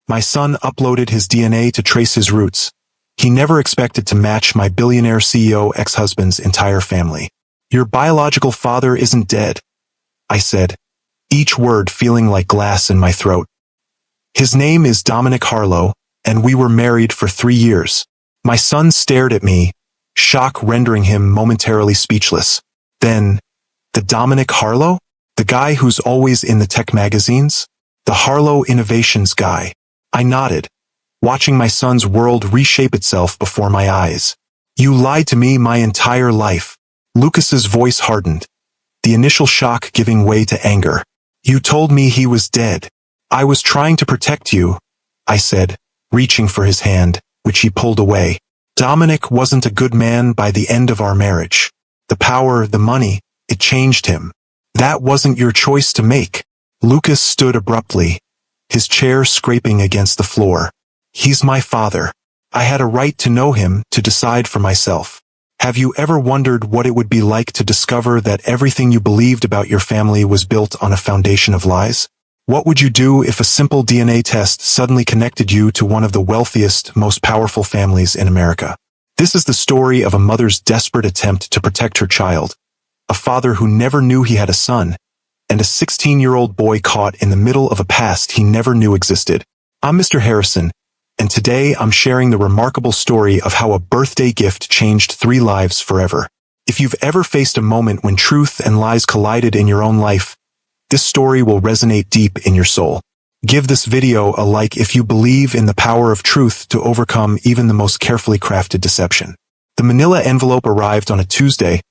My son uploaded his DNA to trace his roots. He never expected to match my billionaire CEO ex-husband's entire family. Your biological father isn't dead, I said, each word feeling like glass in my throat. His name is Dominic Harlow, and we were married for 3 years. My son stared at me, shock rendering him momentarily speechless. Then, the Dominic Harlow? The guy who's always in the tech magazines? The Harlow Innovations guy. I nodded, watching my son's world reshape itself before my eyes. You lied to me my entire life. Lucas's voice hardened, the initial shock giving way to anger. You told me he was dead. I was trying to protect you, I said, reaching for his hand, which he pulled away. Dominic wasn't a good man by the end of our marriage. The power, the money, it changed him. That wasn't your choice to make. Lucas stood abruptly, his chair scraping against the floor. He's my father. I had a right to know him, to decide for myself. Have you ever wondered what it would be like to discover that everything you believed about your family was built on a foundation of lies? What would you do if a simple DNA test suddenly connected you to one of the wealthiest, most powerful families in America? This is the story of a mother's desperate attempt to protect her child, a father who never knew he had a son, and a 16-year-old boy caught in the middle of a past he never knew existed. I'm Mr. Harrison, and today I'm sharing the remarkable story of how a birthday gift changed 3 lives forever. If you've ever faced a moment when truth and lies collided in your own life, this story will resonate deep in your soul. Give this video a like if you believe in the power of truth to overcome even the most carefully crafted deception. The manila envelope arrived on a Tuesday,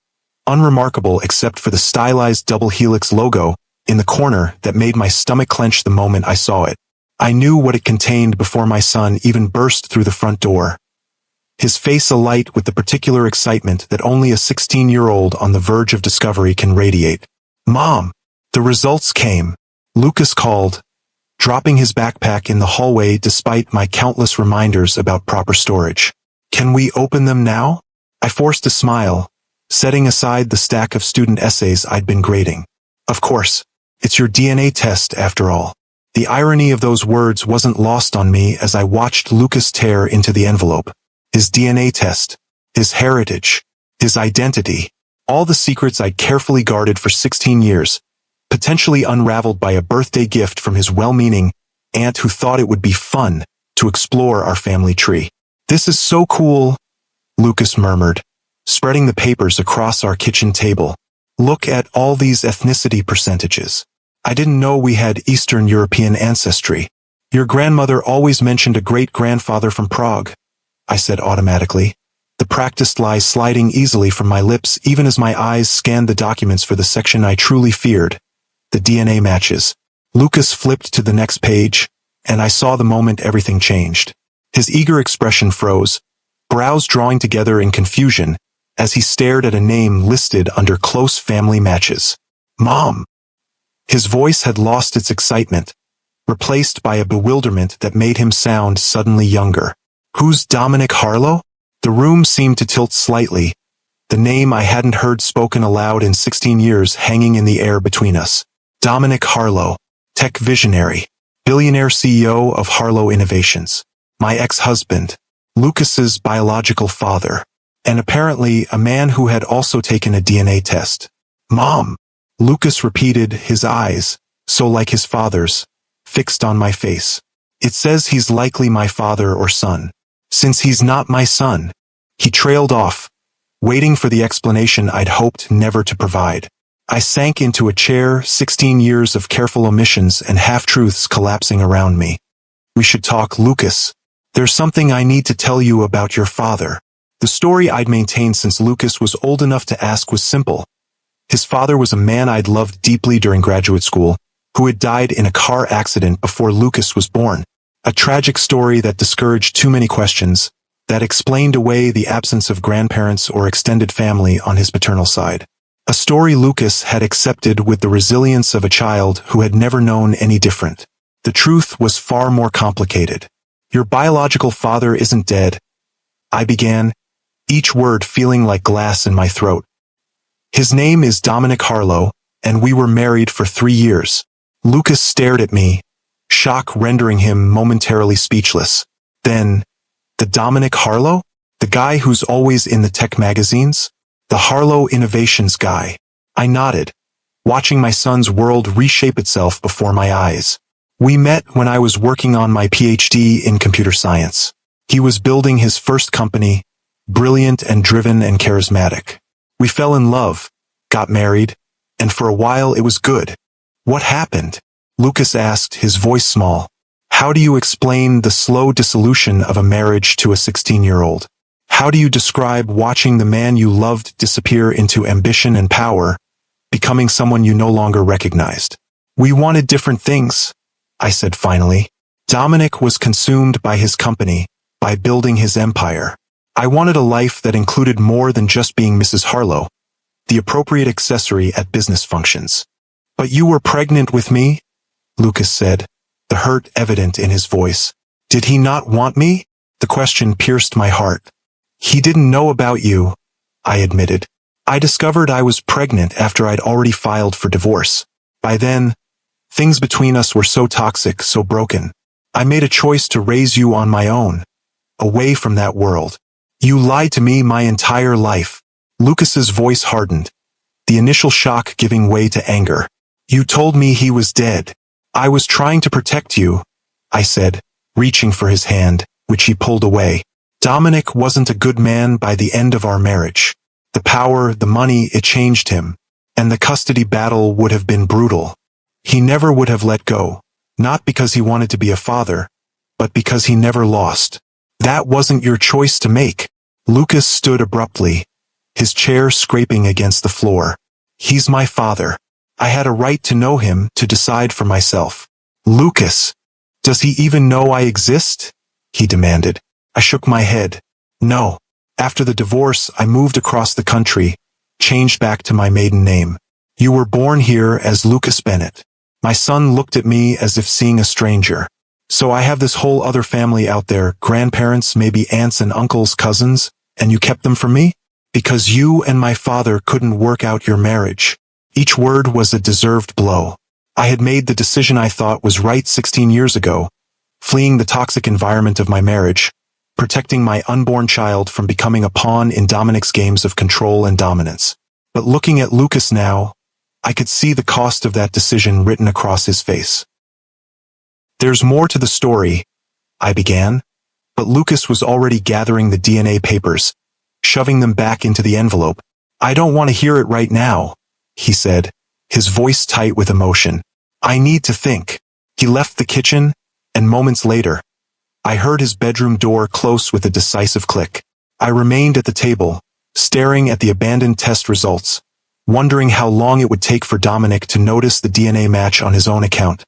unremarkable except for the stylized double helix logo in the corner that made my stomach clench the moment I saw it. I knew what it contained before my son even burst through the front door, his face alight with the particular excitement that only a 16-year-old on the verge of discovery can radiate. Mom! The results came. Lucas called, dropping his backpack in the hallway despite my countless reminders about proper storage. Can we open them now? I forced a smile, setting aside the stack of student essays I'd been grading. Of course, it's your DNA test after all. The irony of those words wasn't lost on me as I watched Lucas tear into the envelope. His DNA test, his heritage, his identity, all the secrets I'd carefully guarded for 16 years, potentially unraveled by a birthday gift from his well-meaning aunt who thought it would be fun to explore our family tree. This is so cool, Lucas murmured, spreading the papers across our kitchen table. Look at all these ethnicity percentages. I didn't know we had Eastern European ancestry. Your grandmother always mentioned a great-grandfather from Prague, I said automatically, the practiced lie sliding easily from my lips even as my eyes scanned the documents for the section I truly feared, the DNA matches. Lucas flipped to the next page, and I saw the moment everything changed. His eager expression froze, brows drawing together in confusion, as he stared at a name listed under close family matches. Mom! His voice had lost its excitement, replaced by a bewilderment that made him sound suddenly younger. Who's Dominic Harlow? The room seemed to tilt slightly, the name I hadn't heard spoken aloud in 16 years hanging in the air between us. Dominic Harlow, tech visionary, billionaire CEO of Harlow Innovations, my ex-husband, Lucas's biological father, and apparently a man who had also taken a DNA test. Mom! Lucas repeated, his eyes, so like his father's, fixed on my face. It says he's likely my father or son. Since he's not my son. He trailed off, waiting for the explanation I'd hoped never to provide. I sank into a chair, 16 years of careful omissions and half-truths collapsing around me. We should talk, Lucas. There's something I need to tell you about your father. The story I'd maintained since Lucas was old enough to ask was simple. His father was a man I'd loved deeply during graduate school, who had died in a car accident before Lucas was born. A tragic story that discouraged too many questions, that explained away the absence of grandparents or extended family on his paternal side. A story Lucas had accepted with the resilience of a child who had never known any different. The truth was far more complicated. Your biological father isn't dead, I began, each word feeling like glass in my throat. His name is Dominic Harlow, and we were married for 3 years. Lucas stared at me, shock rendering him momentarily speechless. Then, the Dominic Harlow? The guy who's always in the tech magazines? The Harlow Innovations guy. I nodded, watching my son's world reshape itself before my eyes. We met when I was working on my PhD in computer science. He was building his first company, brilliant and driven and charismatic. We fell in love, got married, and for a while it was good. What happened? Lucas asked, his voice small. How do you explain the slow dissolution of a marriage to a 16-year-old? How do you describe watching the man you loved disappear into ambition and power, becoming someone you no longer recognized? We wanted different things, I said finally. Dominic was consumed by his company, by building his empire. I wanted a life that included more than just being Mrs. Harlow, the appropriate accessory at business functions. But you were pregnant with me? Lucas said, the hurt evident in his voice. Did he not want me? The question pierced my heart. He didn't know about you, I admitted. I discovered I was pregnant after I'd already filed for divorce. By then, things between us were so toxic, so broken. I made a choice to raise you on my own, away from that world. You lied to me my entire life. Lucas's voice hardened, the initial shock giving way to anger. You told me he was dead. I was trying to protect you, I said, reaching for his hand, which he pulled away. Dominic wasn't a good man by the end of our marriage. The power, the money, it changed him, and the custody battle would have been brutal. He never would have let go, not because he wanted to be a father, but because he never lost. That wasn't your choice to make. Lucas stood abruptly, his chair scraping against the floor. He's my father. I had a right to know him, to decide for myself. Lucas, does he even know I exist? He demanded. I shook my head. No. After the divorce, I moved across the country, changed back to my maiden name. You were born here as Lucas Bennett. My son looked at me as if seeing a stranger. So I have this whole other family out there, grandparents, maybe aunts and uncles, cousins, and you kept them from me? Because you and my father couldn't work out your marriage. Each word was a deserved blow. I had made the decision I thought was right 16 years ago, fleeing the toxic environment of my marriage, protecting my unborn child from becoming a pawn in Dominic's games of control and dominance. But looking at Lucas now, I could see the cost of that decision written across his face. There's more to the story, I began, but Lucas was already gathering the DNA papers, shoving them back into the envelope. I don't want to hear it right now, he said, his voice tight with emotion. I need to think. He left the kitchen, and moments later, I heard his bedroom door close with a decisive click. I remained at the table, staring at the abandoned test results, wondering how long it would take for Dominic to notice the DNA match on his own account,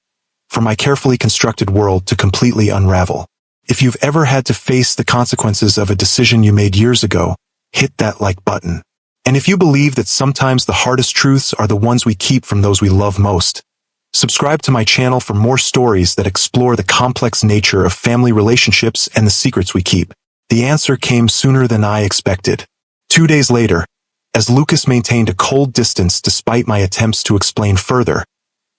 for my carefully constructed world to completely unravel. If you've ever had to face the consequences of a decision you made years ago, hit that like button. And if you believe that sometimes the hardest truths are the ones we keep from those we love most, subscribe to my channel for more stories that explore the complex nature of family relationships and the secrets we keep. The answer came sooner than I expected. 2 days later, as Lucas maintained a cold distance despite my attempts to explain further,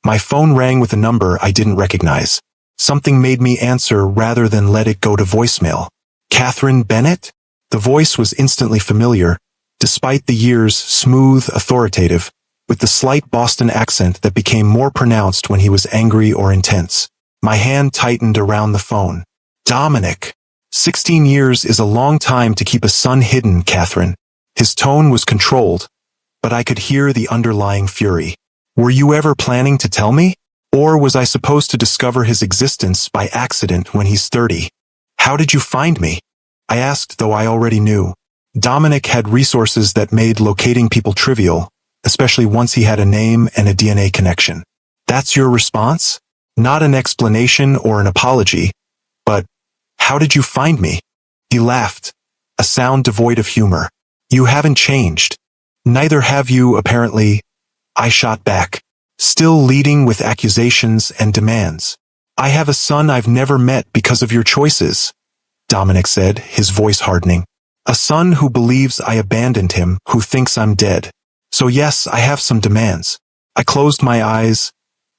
my phone rang with a number I didn't recognize. Something made me answer rather than let it go to voicemail. Catherine Bennett? The voice was instantly familiar, despite the years smooth, authoritative, with the slight Boston accent that became more pronounced when he was angry or intense. My hand tightened around the phone. Dominic. 16 years is a long time to keep a son hidden, Catherine. His tone was controlled, but I could hear the underlying fury. Were you ever planning to tell me? Or was I supposed to discover his existence by accident when he's 30? How did you find me? I asked, though I already knew. Dominic had resources that made locating people trivial, especially once he had a name and a DNA connection. That's your response? Not an explanation or an apology, but how did you find me? He laughed, a sound devoid of humor. You haven't changed. Neither have you, apparently. I shot back, still leading with accusations and demands. I have a son I've never met because of your choices, Dominic said, his voice hardening. A son who believes I abandoned him, who thinks I'm dead. So yes, I have some demands. I closed my eyes,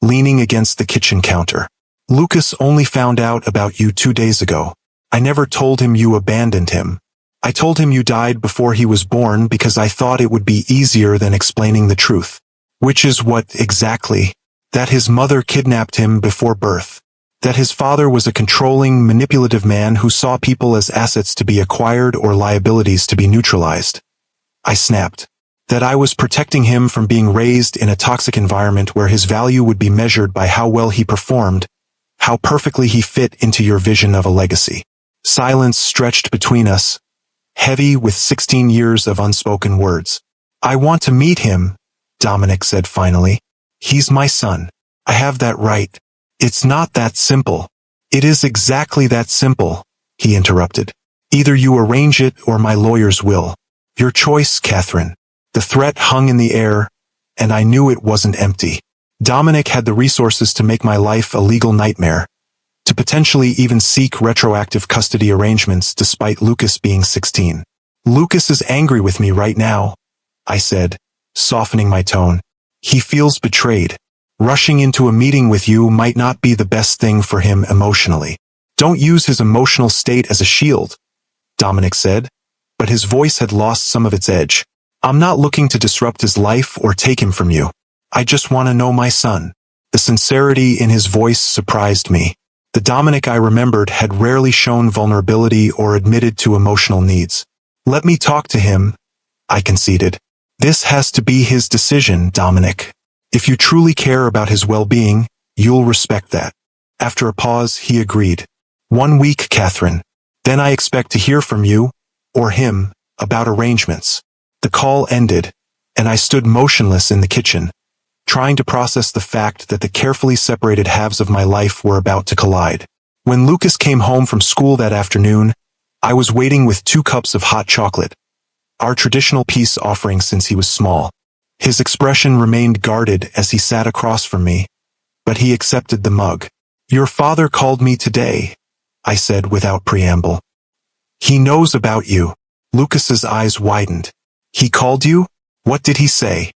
leaning against the kitchen counter. Lucas only found out about you 2 days ago. I never told him you abandoned him. I told him you died before he was born because I thought it would be easier than explaining the truth. Which is what exactly? That his mother kidnapped him before birth. That his father was a controlling, manipulative man who saw people as assets to be acquired or liabilities to be neutralized. I snapped. That I was protecting him from being raised in a toxic environment where his value would be measured by how well he performed, how perfectly he fit into your vision of a legacy. Silence stretched between us, heavy with 16 years of unspoken words. I want to meet him, Dominic said finally. He's my son. I have that right. It's not that simple. It is exactly that simple, he interrupted. Either you arrange it or my lawyers will. Your choice, Catherine. The threat hung in the air, and I knew it wasn't empty. Dominic had the resources to make my life a legal nightmare, to potentially even seek retroactive custody arrangements despite Lucas being 16. Lucas is angry with me right now, I said, softening my tone. He feels betrayed. Rushing into a meeting with you might not be the best thing for him emotionally. Don't use his emotional state as a shield, Dominic said, but his voice had lost some of its edge. I'm not looking to disrupt his life or take him from you. I just want to know my son. The sincerity in his voice surprised me. The Dominic I remembered had rarely shown vulnerability or admitted to emotional needs. Let me talk to him, I conceded. This has to be his decision, Dominic. If you truly care about his well-being, you'll respect that. After a pause, he agreed. 1 week, Catherine. Then I expect to hear from you, or him, about arrangements. The call ended, and I stood motionless in the kitchen, trying to process the fact that the carefully separated halves of my life were about to collide. When Lucas came home from school that afternoon, I was waiting with 2 cups of hot chocolate, our traditional peace offering since he was small. His expression remained guarded as he sat across from me, but he accepted the mug. Your father called me today, I said without preamble. He knows about you. Lucas's eyes widened. He called you? What did he say?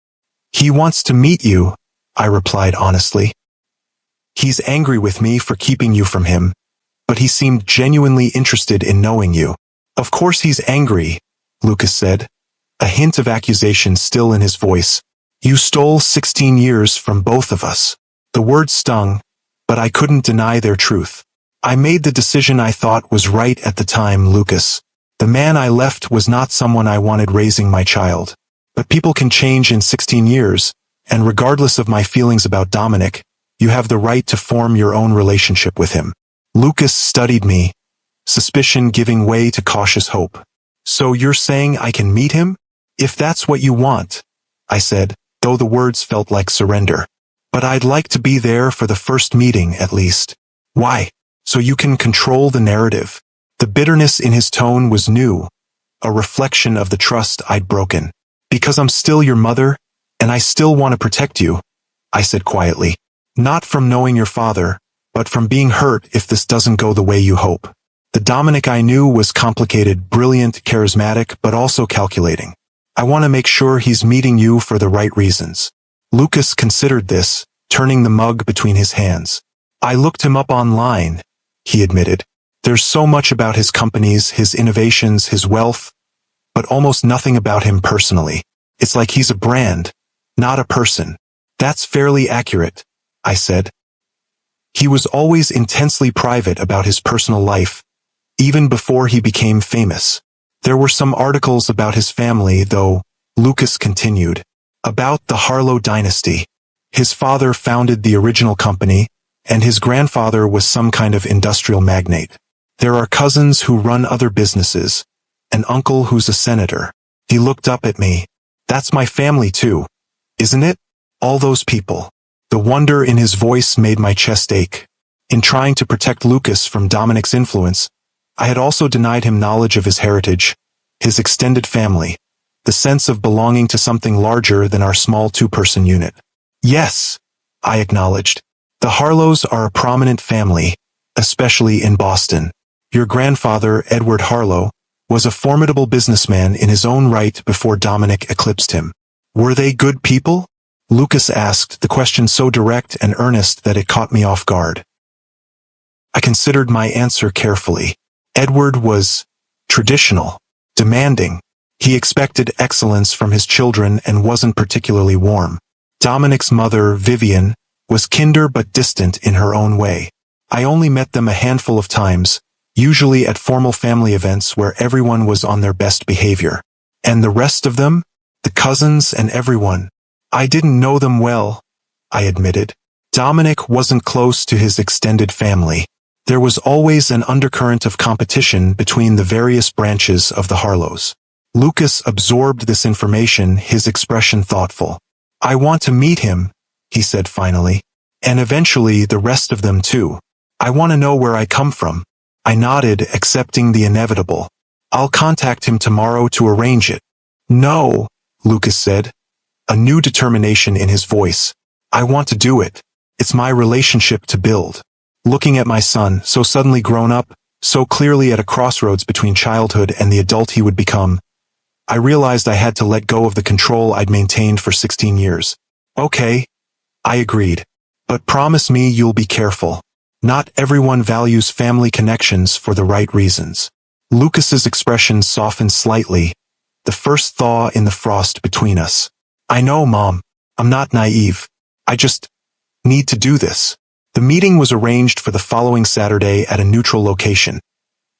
He wants to meet you, I replied honestly. He's angry with me for keeping you from him, but he seemed genuinely interested in knowing you. Of course he's angry, Lucas said, a hint of accusation still in his voice. You stole 16 years from both of us. The words stung, but I couldn't deny their truth. I made the decision I thought was right at the time, Lucas. The man I left was not someone I wanted raising my child. But people can change in 16 years, and regardless of my feelings about Dominic, you have the right to form your own relationship with him. Lucas studied me, suspicion giving way to cautious hope. So you're saying I can meet him? If that's what you want, I said, though the words felt like surrender. But I'd like to be there for the first meeting at least. Why? So you can control the narrative. The bitterness in his tone was new, a reflection of the trust I'd broken. Because I'm still your mother, and I still want to protect you, I said quietly. Not from knowing your father, but from being hurt if this doesn't go the way you hope. The Dominic I knew was complicated, brilliant, charismatic, but also calculating. I want to make sure he's meeting you for the right reasons. Lucas considered this, turning the mug between his hands. I looked him up online, he admitted. There's so much about his companies, his innovations, his wealth, but almost nothing about him personally. It's like he's a brand, not a person. That's fairly accurate, I said. He was always intensely private about his personal life, even before he became famous. There were some articles about his family, though, Lucas continued, about the Harlow dynasty. His father founded the original company, and his grandfather was some kind of industrial magnate. There are cousins who run other businesses, an uncle who's a senator. He looked up at me. That's my family too, isn't it? All those people. The wonder in his voice made my chest ache. In trying to protect Lucas from Dominic's influence, I had also denied him knowledge of his heritage, his extended family, the sense of belonging to something larger than our small 2-person unit. Yes, I acknowledged. The Harlows are a prominent family, especially in Boston. Your grandfather, Edward Harlow, was a formidable businessman in his own right before Dominic eclipsed him. Were they good people? Lucas asked, the question so direct and earnest that it caught me off guard. I considered my answer carefully. Edward was traditional, demanding. He expected excellence from his children and wasn't particularly warm. Dominic's mother, Vivian, was kinder but distant in her own way. I only met them a handful of times, usually at formal family events where everyone was on their best behavior. And the rest of them? The cousins and everyone. I didn't know them well, I admitted. Dominic wasn't close to his extended family. There was always an undercurrent of competition between the various branches of the Harlows. Lucas absorbed this information, his expression thoughtful. I want to meet him, he said finally. And eventually the rest of them too. I want to know where I come from. I nodded, accepting the inevitable. I'll contact him tomorrow to arrange it. No, Lucas said, a new determination in his voice. I want to do it. It's my relationship to build. Looking at my son, so suddenly grown up, so clearly at a crossroads between childhood and the adult he would become, I realized I had to let go of the control I'd maintained for 16 years. Okay, I agreed. But promise me you'll be careful. Not everyone values family connections for the right reasons. Lucas's expression softened slightly, the first thaw in the frost between us. I know, Mom. I'm not naive. I just need to do this. The meeting was arranged for the following Saturday at a neutral location,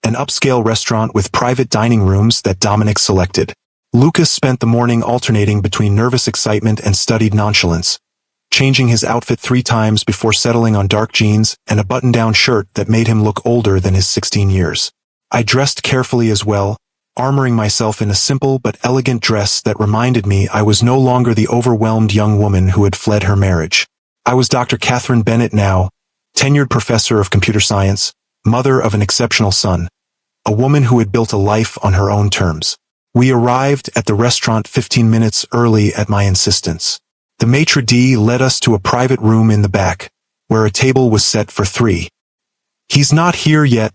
an upscale restaurant with private dining rooms that Dominic selected. Lucas spent the morning alternating between nervous excitement and studied nonchalance, changing his outfit 3 times before settling on dark jeans and a button-down shirt that made him look older than his 16 years. I dressed carefully as well, armoring myself in a simple but elegant dress that reminded me I was no longer the overwhelmed young woman who had fled her marriage. I was Dr. Catherine Bennett now, tenured professor of computer science, mother of an exceptional son, a woman who had built a life on her own terms. We arrived at the restaurant 15 minutes early at my insistence. The maitre d' led us to a private room in the back, where a table was set for 3. He's not here yet,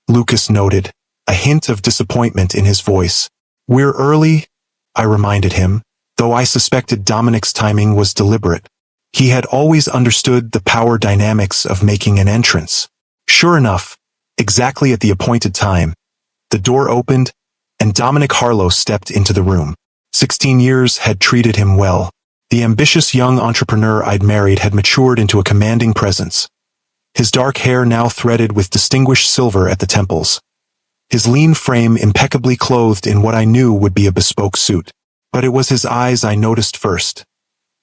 Lucas noted, a hint of disappointment in his voice. We're early, I reminded him, though I suspected Dominic's timing was deliberate. He had always understood the power dynamics of making an entrance. Sure enough, exactly at the appointed time, the door opened, and Dominic Harlow stepped into the room. 16 years had treated him well. The ambitious young entrepreneur I'd married had matured into a commanding presence. His dark hair now threaded with distinguished silver at the temples. His lean frame impeccably clothed in what I knew would be a bespoke suit. But it was his eyes I noticed first.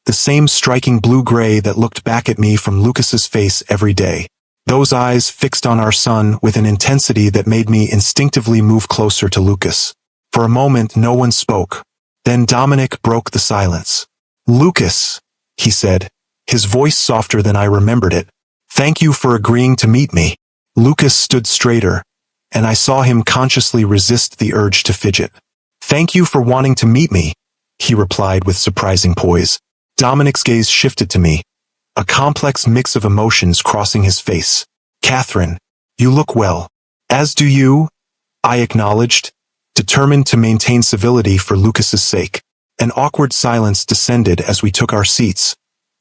The same striking blue-gray that looked back at me from Lucas's face every day. Those eyes fixed on our son with an intensity that made me instinctively move closer to Lucas. For a moment no one spoke. Then Dominic broke the silence. Lucas, he said, his voice softer than I remembered it. Thank you for agreeing to meet me. Lucas stood straighter, and I saw him consciously resist the urge to fidget. Thank you for wanting to meet me, he replied with surprising poise. Dominic's gaze shifted to me, a complex mix of emotions crossing his face. Catherine, you look well. As do you, I acknowledged, determined to maintain civility for Lucas's sake. An awkward silence descended as we took our seats,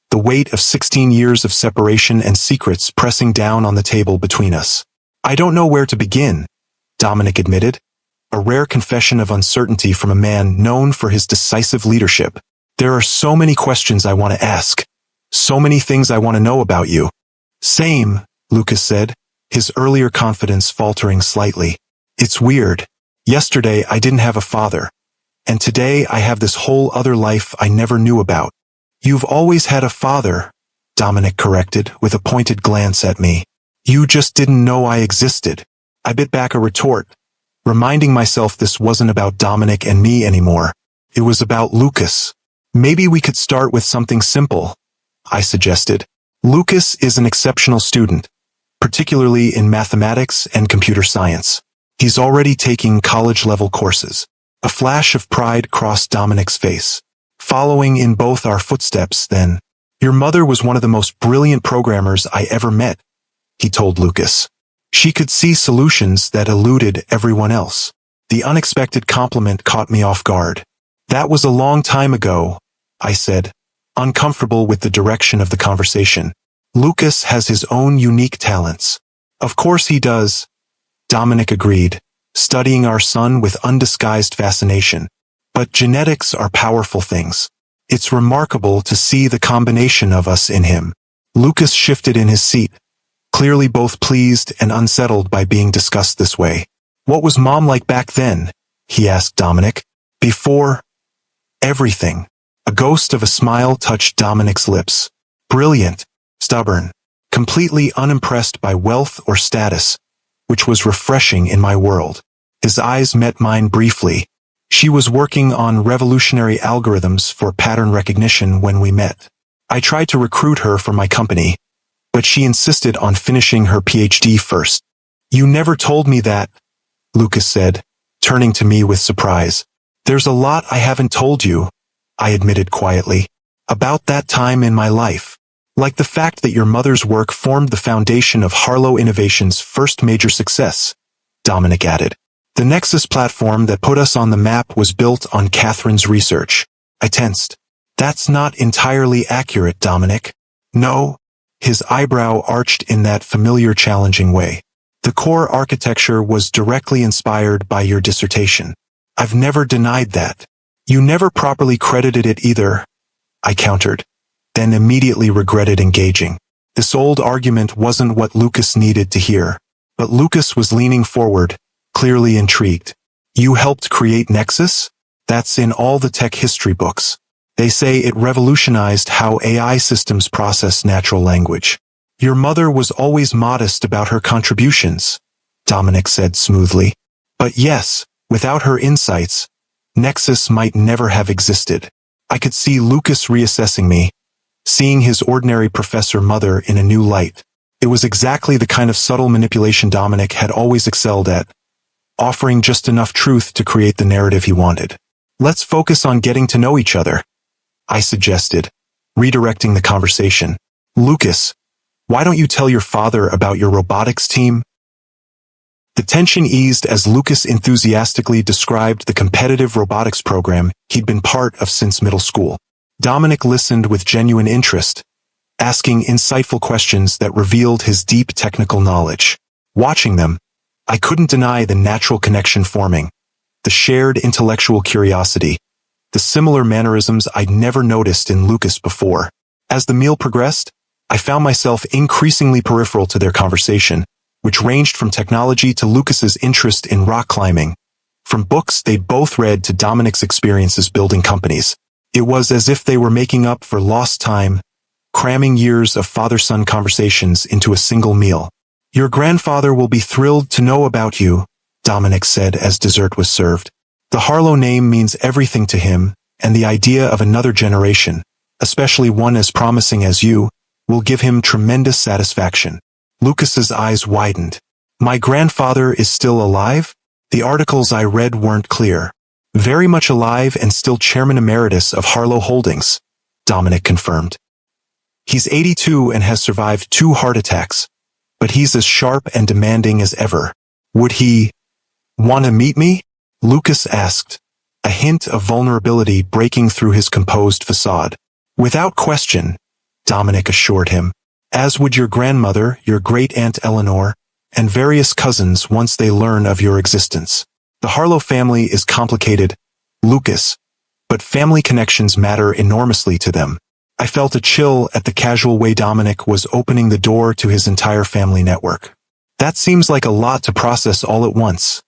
the weight of 16 years of separation and secrets pressing down on the table between us. I don't know where to begin, Dominic admitted, a rare confession of uncertainty from a man known for his decisive leadership. There are so many questions I want to ask. So many things I want to know about you. Same, Lucas said, his earlier confidence faltering slightly. It's weird. Yesterday I didn't have a father. And today I have this whole other life I never knew about. You've always had a father, Dominic corrected with a pointed glance at me. You just didn't know I existed. I bit back a retort, reminding myself this wasn't about Dominic and me anymore. It was about Lucas. Maybe we could start with something simple, I suggested. Lucas is an exceptional student, particularly in mathematics and computer science. He's already taking college-level courses. A flash of pride crossed Dominic's face. Following in both our footsteps, then. Your mother was one of the most brilliant programmers I ever met, he told Lucas. She could see solutions that eluded everyone else. The unexpected compliment caught me off guard. That was a long time ago, I said, uncomfortable with the direction of the conversation. Lucas has his own unique talents. Of course he does, Dominic agreed, studying our son with undisguised fascination. But genetics are powerful things. It's remarkable to see the combination of us in him. Lucas shifted in his seat, clearly both pleased and unsettled by being discussed this way. What was Mom like back then? He asked Dominic. Before everything. A ghost of a smile touched Dominic's lips. Brilliant, stubborn, completely unimpressed by wealth or status, which was refreshing in my world. His eyes met mine briefly. She was working on revolutionary algorithms for pattern recognition when we met. I tried to recruit her for my company, but she insisted on finishing her PhD first. You never told me that, Lucas said, turning to me with surprise. There's a lot I haven't told you, I admitted quietly, about that time in my life. Like the fact that your mother's work formed the foundation of Harlow Innovation's first major success, Dominic added. The Nexus platform that put us on the map was built on Catherine's research. I tensed. That's not entirely accurate, Dominic. No. His eyebrow arched in that familiar challenging way. The core architecture was directly inspired by your dissertation. I've never denied that. You never properly credited it either, I countered, then immediately regretted engaging. This old argument wasn't what Lucas needed to hear. But Lucas was leaning forward, clearly intrigued. You helped create Nexus? That's in all the tech history books. They say it revolutionized how AI systems process natural language. Your mother was always modest about her contributions, Dominic said smoothly. But yes, without her insights, Nexus might never have existed. I could see Lucas reassessing me, seeing his ordinary professor mother in a new light. It was exactly the kind of subtle manipulation Dominic had always excelled at, offering just enough truth to create the narrative he wanted. Let's focus on getting to know each other, I suggested, redirecting the conversation. Lucas, why don't you tell your father about your robotics team? The tension eased as Lucas enthusiastically described the competitive robotics program he'd been part of since middle school. Dominic listened with genuine interest, asking insightful questions that revealed his deep technical knowledge. Watching them, I couldn't deny the natural connection forming, the shared intellectual curiosity, the similar mannerisms I'd never noticed in Lucas before. As the meal progressed, I found myself increasingly peripheral to their conversation, which ranged from technology to Lucas's interest in rock climbing, from books they'd both read to Dominic's experiences building companies. It was as if they were making up for lost time, cramming years of father-son conversations into a single meal. Your grandfather will be thrilled to know about you, Dominic said as dessert was served. The Harlow name means everything to him, and the idea of another generation, especially one as promising as you, will give him tremendous satisfaction. Lucas's eyes widened. My grandfather is still alive? The articles I read weren't clear. Very much alive and still chairman emeritus of Harlow Holdings, Dominic confirmed. He's 82 and has survived 2 heart attacks, but he's as sharp and demanding as ever. Would he want to meet me? Lucas asked, a hint of vulnerability breaking through his composed facade. Without question, Dominic assured him, as would your grandmother, your great-aunt Eleanor, and various cousins once they learn of your existence. The Harlow family is complicated, Lucas, but family connections matter enormously to them. I felt a chill at the casual way Dominic was opening the door to his entire family network. That seems like a lot to process all at once,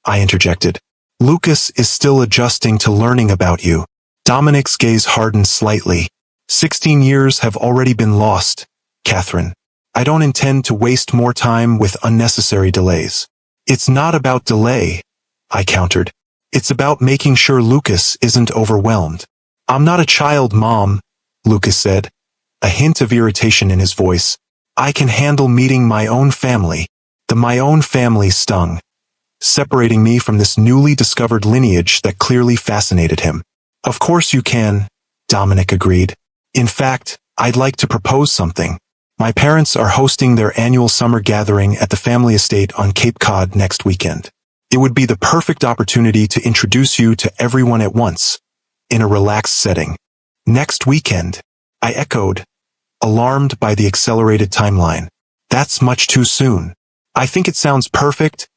I interjected. Lucas is still adjusting to learning about you. Dominic's gaze hardened slightly. 16 years have already been lost, Catherine. I don't intend to waste more time with unnecessary delays. It's not about delay, I countered. It's about making sure Lucas isn't overwhelmed. I'm not a child, Mom, Lucas said, a hint of irritation in his voice. I can handle meeting my own family. The my own family stung, separating me from this newly discovered lineage that clearly fascinated him. Of course you can, Dominic agreed. In fact, I'd like to propose something. My parents are hosting their annual summer gathering at the family estate on Cape Cod next weekend. It would be the perfect opportunity to introduce you to everyone at once, in a relaxed setting. Next weekend, I echoed, alarmed by the accelerated timeline. That's much too soon. I think it sounds perfect,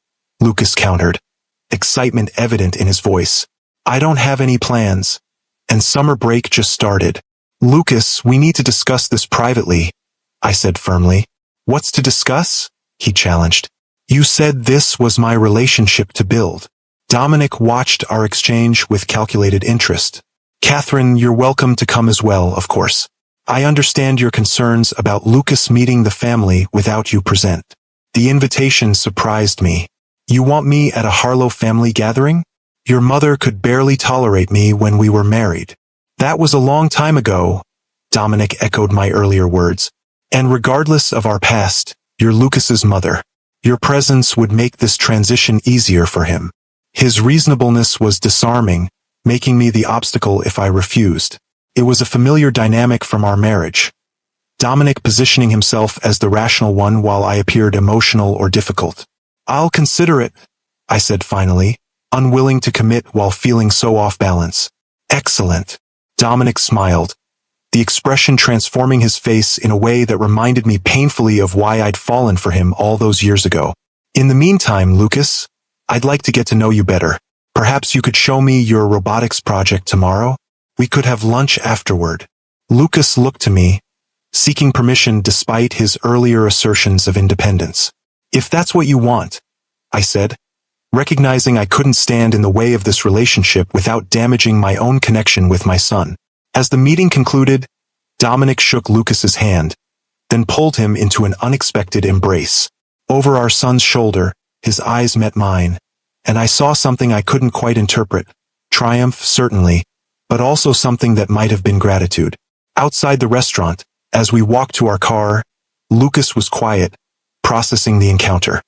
Lucas countered, excitement evident in his voice. I don't have any plans. And summer break just started. Lucas, we need to discuss this privately, I said firmly. What's to discuss? He challenged. You said this was my relationship to build. Dominic watched our exchange with calculated interest. Catherine, you're welcome to come as well, of course. I understand your concerns about Lucas meeting the family without you present. The invitation surprised me. You want me at a Harlow family gathering? Your mother could barely tolerate me when we were married. That was a long time ago, Dominic echoed my earlier words. And regardless of our past, you're Lucas's mother. Your presence would make this transition easier for him. His reasonableness was disarming, making me the obstacle if I refused. It was a familiar dynamic from our marriage. Dominic positioning himself as the rational one while I appeared emotional or difficult. I'll consider it, I said finally, unwilling to commit while feeling so off balance. Excellent. Dominic smiled, the expression transforming his face in a way that reminded me painfully of why I'd fallen for him all those years ago. In the meantime, Lucas, I'd like to get to know you better. Perhaps you could show me your robotics project tomorrow? We could have lunch afterward. Lucas looked to me, seeking permission despite his earlier assertions of independence. If that's what you want, I said, recognizing I couldn't stand in the way of this relationship without damaging my own connection with my son. As the meeting concluded, Dominic shook Lucas's hand, then pulled him into an unexpected embrace. Over our son's shoulder, his eyes met mine, and I saw something I couldn't quite interpret. Triumph, certainly, but also something that might have been gratitude. Outside the restaurant, as we walked to our car, Lucas was quiet, processing the encounter.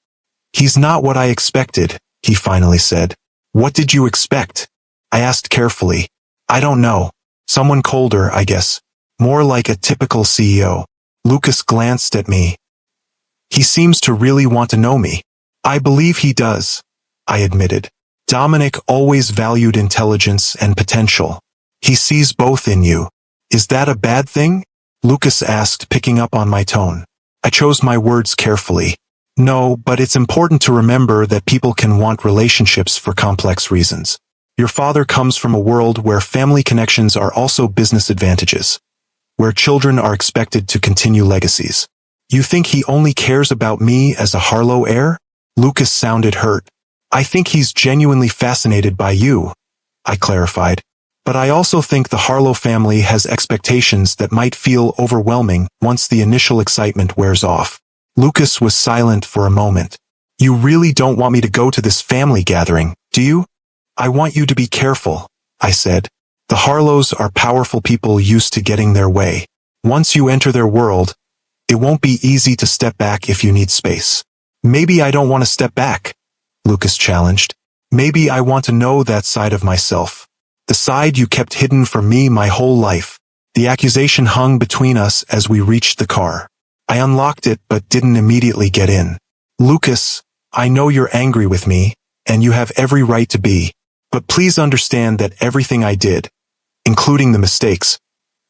He's not what I expected, he finally said. What did you expect? I asked carefully. I don't know. Someone colder, I guess. More like a typical CEO. Lucas glanced at me. He seems to really want to know me. I believe he does, I admitted. Dominic always valued intelligence and potential. He sees both in you. Is that a bad thing? Lucas asked, picking up on my tone. I chose my words carefully. No, but it's important to remember that people can want relationships for complex reasons. Your father comes from a world where family connections are also business advantages, where children are expected to continue legacies. You think he only cares about me as a Harlow heir? Lucas sounded hurt. I think he's genuinely fascinated by you, I clarified. But I also think the Harlow family has expectations that might feel overwhelming once the initial excitement wears off. Lucas was silent for a moment. You really don't want me to go to this family gathering, do you? I want you to be careful, I said. The Harlows are powerful people used to getting their way. Once you enter their world, it won't be easy to step back if you need space. Maybe I don't want to step back, Lucas challenged. Maybe I want to know that side of myself. The side you kept hidden from me my whole life. The accusation hung between us as we reached the car. I unlocked it but didn't immediately get in. Lucas, I know you're angry with me, and you have every right to be. But please understand that everything I did, including the mistakes,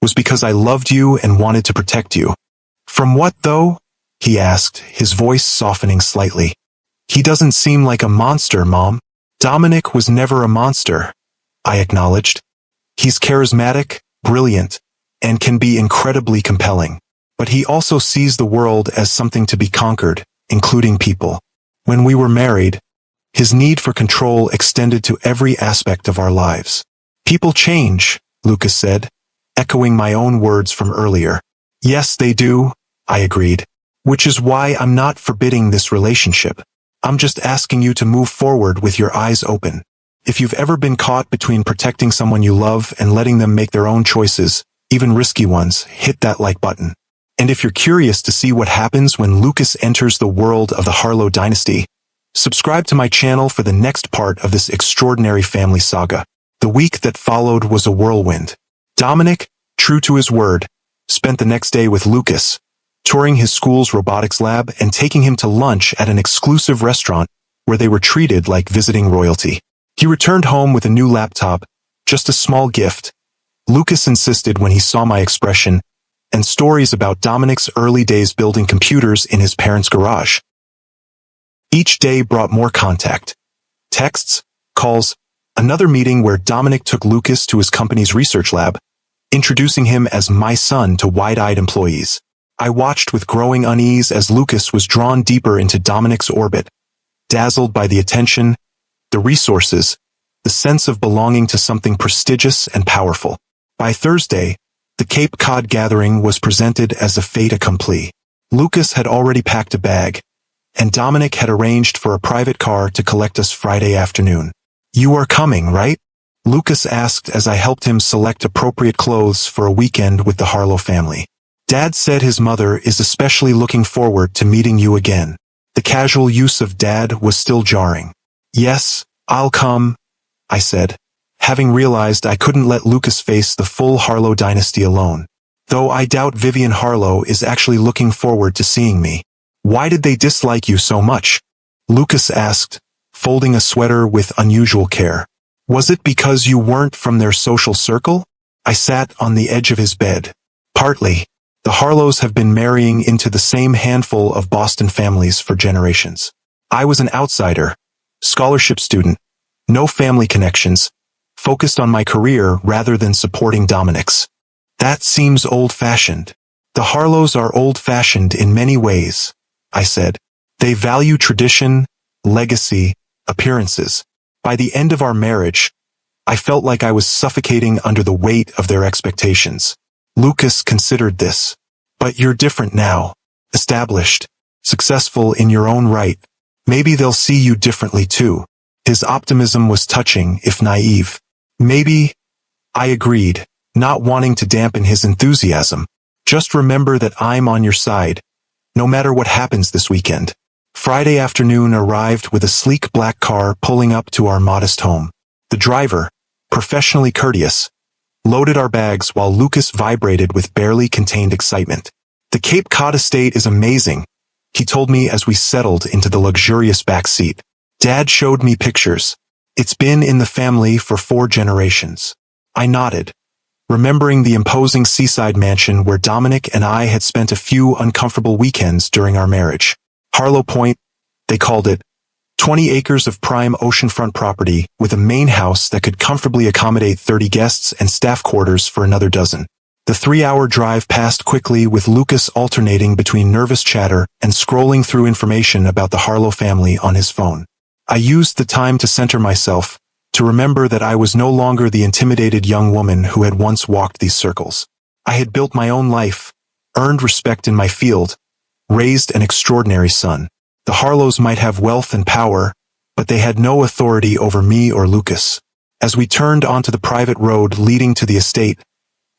was because I loved you and wanted to protect you. From what, though? He asked, his voice softening slightly. He doesn't seem like a monster, Mom. Dominic was never a monster, I acknowledged. He's charismatic, brilliant, and can be incredibly compelling. But he also sees the world as something to be conquered, including people. When we were married, his need for control extended to every aspect of our lives. People change, Lucas said, echoing my own words from earlier. Yes, they do, I agreed. Which is why I'm not forbidding this relationship. I'm just asking you to move forward with your eyes open. If you've ever been caught between protecting someone you love and letting them make their own choices, even risky ones, hit that like button. And if you're curious to see what happens when Lucas enters the world of the Harlow dynasty, subscribe to my channel for the next part of this extraordinary family saga. The week that followed was a whirlwind. Dominic, true to his word, spent the next day with Lucas, touring his school's robotics lab and taking him to lunch at an exclusive restaurant where they were treated like visiting royalty. He returned home with a new laptop, just a small gift. Lucas insisted when he saw my expression and stories about Dominic's early days building computers in his parents' garage. Each day brought more contact. Texts, calls, another meeting where Dominic took Lucas to his company's research lab, introducing him as my son to wide-eyed employees. I watched with growing unease as Lucas was drawn deeper into Dominic's orbit, dazzled by the attention, the resources, the sense of belonging to something prestigious and powerful. By Thursday, the Cape Cod gathering was presented as a fait accompli. Lucas had already packed a bag, and Dominic had arranged for a private car to collect us Friday afternoon. "You are coming, right?" Lucas asked as I helped him select appropriate clothes for a weekend with the Harlow family. "Dad said his mother is especially looking forward to meeting you again." The casual use of dad was still jarring. "Yes, I'll come," I said, having realized I couldn't let Lucas face the full Harlow dynasty alone. Though I doubt Vivian Harlow is actually looking forward to seeing me. "Why did they dislike you so much?" Lucas asked, folding a sweater with unusual care. "Was it because you weren't from their social circle?" I sat on the edge of his bed. "Partly. The Harlows have been marrying into the same handful of Boston families for generations. I was an outsider, scholarship student, no family connections, focused on my career rather than supporting Dominic's. That seems old-fashioned." "The Harlows are old-fashioned in many ways," I said. "They value tradition, legacy, appearances. By the end of our marriage, I felt like I was suffocating under the weight of their expectations." Lucas considered this. "But you're different now, established, successful in your own right. Maybe they'll see you differently too." His optimism was touching, if naive. "Maybe," I agreed, not wanting to dampen his enthusiasm. "Just remember that I'm on your side, no matter what happens this weekend." Friday afternoon arrived with a sleek black car pulling up to our modest home. The driver, professionally courteous, loaded our bags while Lucas vibrated with barely contained excitement. "The Cape Cod estate is amazing," he told me as we settled into the luxurious back seat. "Dad showed me pictures. It's been in the family for 4 generations." I nodded, remembering the imposing seaside mansion where Dominic and I had spent a few uncomfortable weekends during our marriage. Harlow Point, they called it, 20 acres of prime oceanfront property with a main house that could comfortably accommodate 30 guests and staff quarters for another dozen. The 3-hour drive passed quickly with Lucas alternating between nervous chatter and scrolling through information about the Harlow family on his phone. I used the time to center myself, to remember that I was no longer the intimidated young woman who had once walked these circles. I had built my own life, earned respect in my field, raised an extraordinary son. The Harlows might have wealth and power, but they had no authority over me or Lucas. As we turned onto the private road leading to the estate,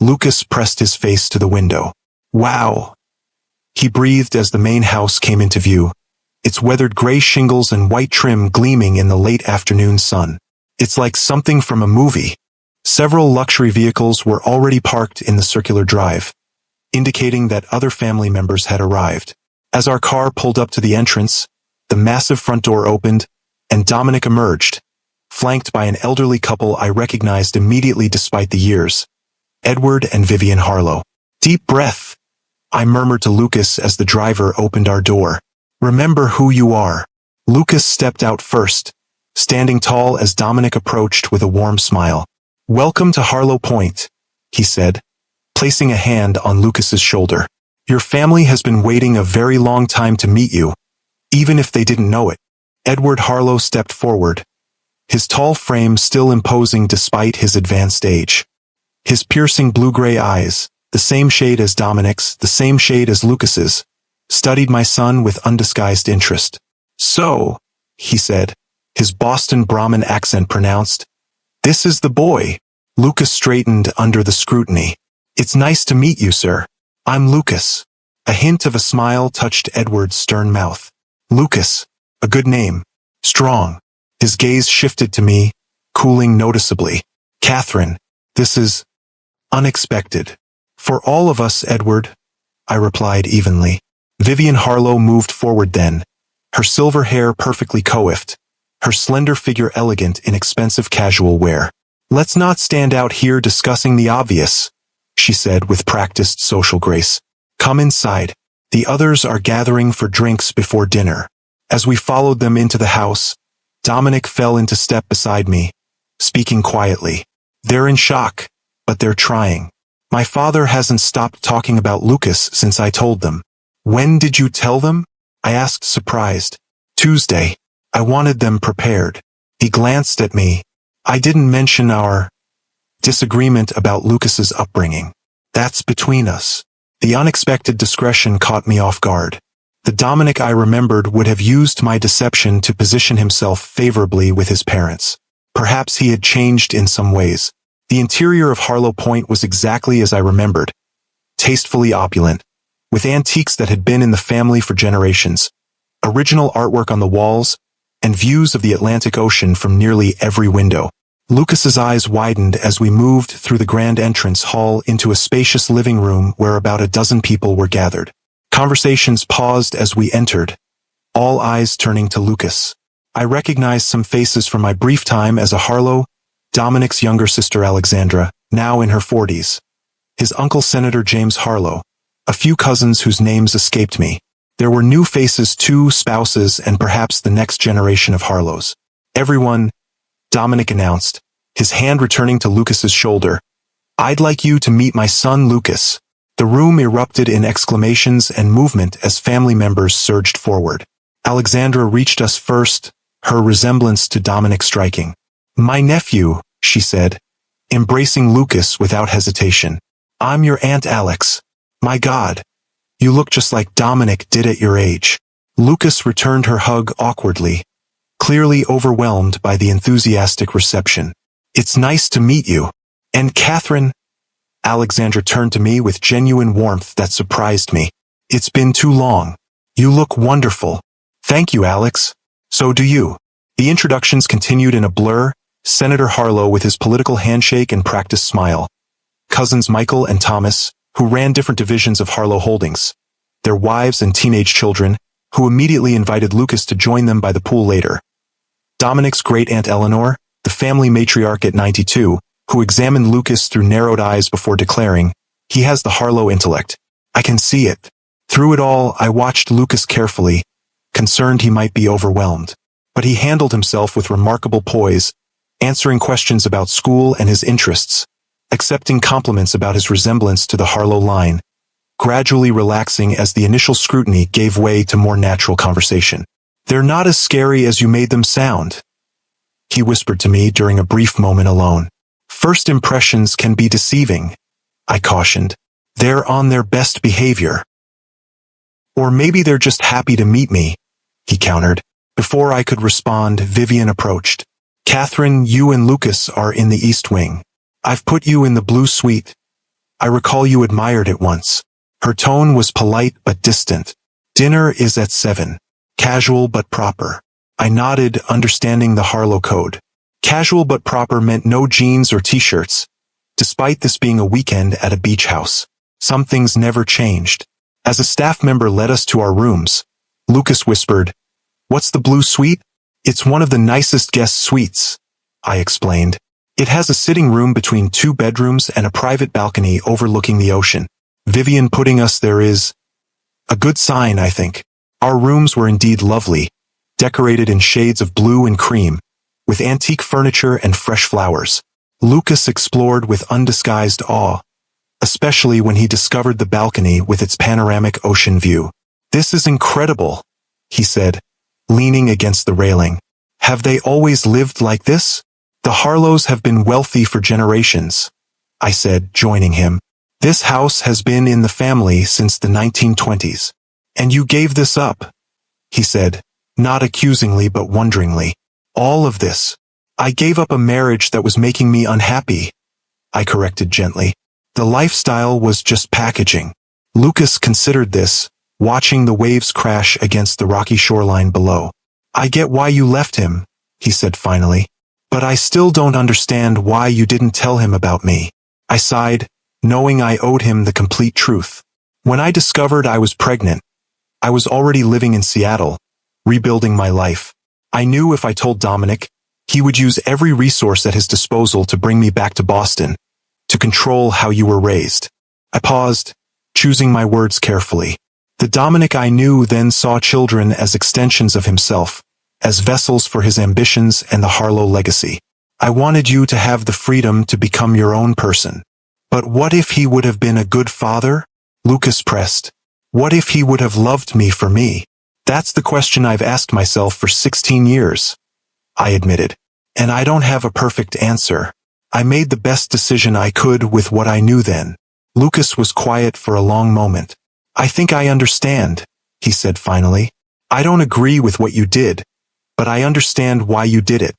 Lucas pressed his face to the window. "Wow," he breathed as the main house came into view, its weathered gray shingles and white trim gleaming in the late afternoon sun. "It's like something from a movie." Several luxury vehicles were already parked in the circular drive, indicating that other family members had arrived. As our car pulled up to the entrance, the massive front door opened, and Dominic emerged, flanked by an elderly couple I recognized immediately despite the years. Edward and Vivian Harlow. "Deep breath," I murmured to Lucas as the driver opened our door. "Remember who you are." Lucas stepped out first, standing tall as Dominic approached with a warm smile. "Welcome to Harlow Point," he said, placing a hand on Lucas's shoulder. "Your family has been waiting a very long time to meet you, even if they didn't know it." Edward Harlow stepped forward, his tall frame still imposing despite his advanced age. His piercing blue-gray eyes, the same shade as Dominic's, the same shade as Lucas's, studied my son with undisguised interest. "So," he said, his Boston Brahmin accent pronounced, "this is the boy." Lucas straightened under the scrutiny. "It's nice to meet you, sir. I'm Lucas." A hint of a smile touched Edward's stern mouth. "Lucas, a good name. Strong." His gaze shifted to me, cooling noticeably. "Catherine, this is unexpected." "For all of us, Edward," I replied evenly. Vivian Harlow moved forward then, her silver hair perfectly coiffed, her slender figure elegant in expensive casual wear. "Let's not stand out here discussing the obvious," she said with practiced social grace. "Come inside. The others are gathering for drinks before dinner." As we followed them into the house, Dominic fell into step beside me, speaking quietly. They're in shock, but they're trying. My father hasn't stopped talking about Lucas since I told them. When did you tell them? I asked, surprised. Tuesday. I wanted them prepared. He glanced at me. I didn't mention our disagreement about Lucas's upbringing. That's between us. The unexpected discretion caught me off guard. The Dominic I remembered would have used my deception to position himself favorably with his parents. Perhaps he had changed in some ways. The interior of Harlow Point was exactly as I remembered. Tastefully opulent, with antiques that had been in the family for generations, original artwork on the walls, and views of the Atlantic Ocean from nearly every window. Lucas's eyes widened as we moved through the grand entrance hall into a spacious living room where about a dozen people were gathered. Conversations paused as we entered, all eyes turning to Lucas. I recognized some faces from my brief time as a Harlow, Dominic's younger sister Alexandra, now in her 40s. His uncle Senator James Harlow, a few cousins whose names escaped me. There were new faces too, spouses, and perhaps the next generation of Harlows. Everyone, Dominic announced, his hand returning to Lucas's shoulder. I'd like you to meet my son Lucas. The room erupted in exclamations and movement as family members surged forward. Alexandra reached us first, her resemblance to Dominic striking. My nephew, she said, embracing Lucas without hesitation. I'm your Aunt Alex. My God. You look just like Dominic did at your age. Lucas returned her hug awkwardly, clearly overwhelmed by the enthusiastic reception. It's nice to meet you. And Catherine? Alexandra turned to me with genuine warmth that surprised me. It's been too long. You look wonderful. Thank you, Alex. So do you. The introductions continued in a blur, Senator Harlow with his political handshake and practiced smile. Cousins Michael and Thomas, who ran different divisions of Harlow Holdings. Their wives and teenage children, who immediately invited Lucas to join them by the pool later. Dominic's great-aunt Eleanor, the family matriarch at 92, who examined Lucas through narrowed eyes before declaring, he has the Harlow intellect. I can see it. Through it all, I watched Lucas carefully, concerned he might be overwhelmed. But he handled himself with remarkable poise, answering questions about school and his interests, accepting compliments about his resemblance to the Harlow line, gradually relaxing as the initial scrutiny gave way to more natural conversation. They're not as scary as you made them sound, he whispered to me during a brief moment alone. First impressions can be deceiving, I cautioned. They're on their best behavior. Or maybe they're just happy to meet me, he countered. Before I could respond, Vivian approached. Catherine, you and Lucas are in the East Wing. I've put you in the blue suite. I recall you admired it once. Her tone was polite but distant. Dinner is at 7. Casual but proper. I nodded, understanding the Harlow code. Casual but proper meant no jeans or t-shirts, despite this being a weekend at a beach house. Some things never changed. As a staff member led us to our rooms, Lucas whispered, What's the blue suite? It's one of the nicest guest suites, I explained. It has a sitting room between 2 bedrooms and a private balcony overlooking the ocean. Vivian putting us there is a good sign, I think. Our rooms were indeed lovely, decorated in shades of blue and cream, with antique furniture and fresh flowers. Lucas explored with undisguised awe, especially when he discovered the balcony with its panoramic ocean view. This is incredible, he said, leaning against the railing. Have they always lived like this? The Harlows have been wealthy for generations, I said, joining him. This house has been in the family since the 1920s. And you gave this up, he said, not accusingly but wonderingly. All of this. I gave up a marriage that was making me unhappy, I corrected gently. The lifestyle was just packaging. Lucas considered this, watching the waves crash against the rocky shoreline below. I get why you left him, he said finally. But I still don't understand why you didn't tell him about me. I sighed, knowing I owed him the complete truth. When I discovered I was pregnant, I was already living in Seattle, rebuilding my life. I knew if I told Dominic, he would use every resource at his disposal to bring me back to Boston, to control how you were raised. I paused, choosing my words carefully. The Dominic I knew then saw children as extensions of himself, as vessels for his ambitions and the Harlow legacy. I wanted you to have the freedom to become your own person. But what if he would have been a good father? Lucas pressed. What if he would have loved me for me? That's the question I've asked myself for 16 years, I admitted. And I don't have a perfect answer. I made the best decision I could with what I knew then. Lucas was quiet for a long moment. I think I understand, he said finally. I don't agree with what you did, but I understand why you did it.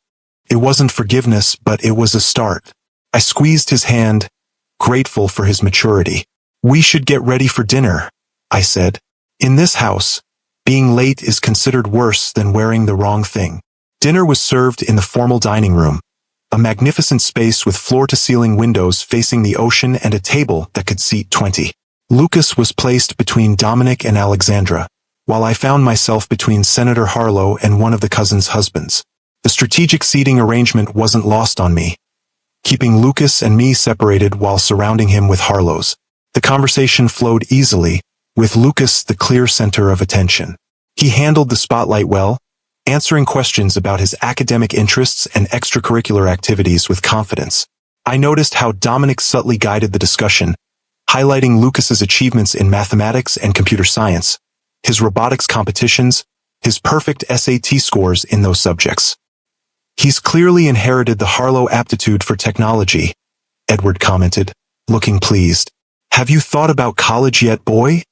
It wasn't forgiveness, but it was a start. I squeezed his hand, grateful for his maturity. We should get ready for dinner, I said. In this house, being late is considered worse than wearing the wrong thing. Dinner was served in the formal dining room, a magnificent space with floor-to-ceiling windows facing the ocean and a table that could seat 20. Lucas was placed between Dominic and Alexandra, while I found myself between Senator Harlow and one of the cousins' husbands. The strategic seating arrangement wasn't lost on me, keeping Lucas and me separated while surrounding him with Harlows. The conversation flowed easily, with Lucas the clear center of attention. He handled the spotlight well, answering questions about his academic interests and extracurricular activities with confidence. I noticed how Dominic subtly guided the discussion, highlighting Lucas's achievements in mathematics and computer science, his robotics competitions, his perfect SAT scores in those subjects. He's clearly inherited the Harlow aptitude for technology, Edward commented, looking pleased. Have you thought about college yet, boy?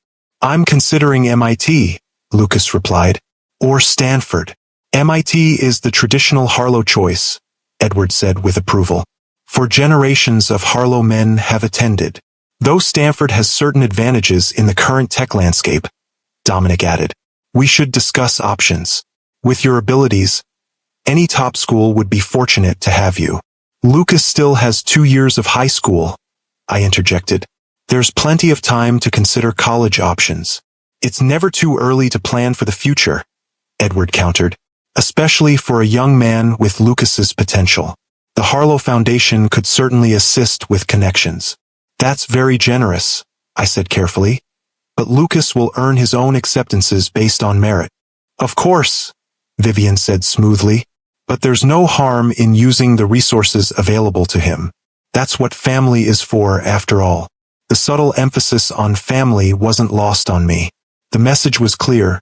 I'm considering MIT, Lucas replied. Or Stanford. MIT is the traditional Harlow choice, Edward said with approval. For generations of Harlow men have attended. Though Stanford has certain advantages in the current tech landscape, Dominic added. We should discuss options. With your abilities, any top school would be fortunate to have you. Lucas still has 2 years of high school, I interjected. There's plenty of time to consider college options. It's never too early to plan for the future, Edward countered, especially for a young man with Lucas's potential. The Harlow Foundation could certainly assist with connections. That's very generous, I said carefully. But Lucas will earn his own acceptances based on merit. Of course, Vivian said smoothly, but there's no harm in using the resources available to him. That's what family is for, after all. The subtle emphasis on family wasn't lost on me. The message was clear.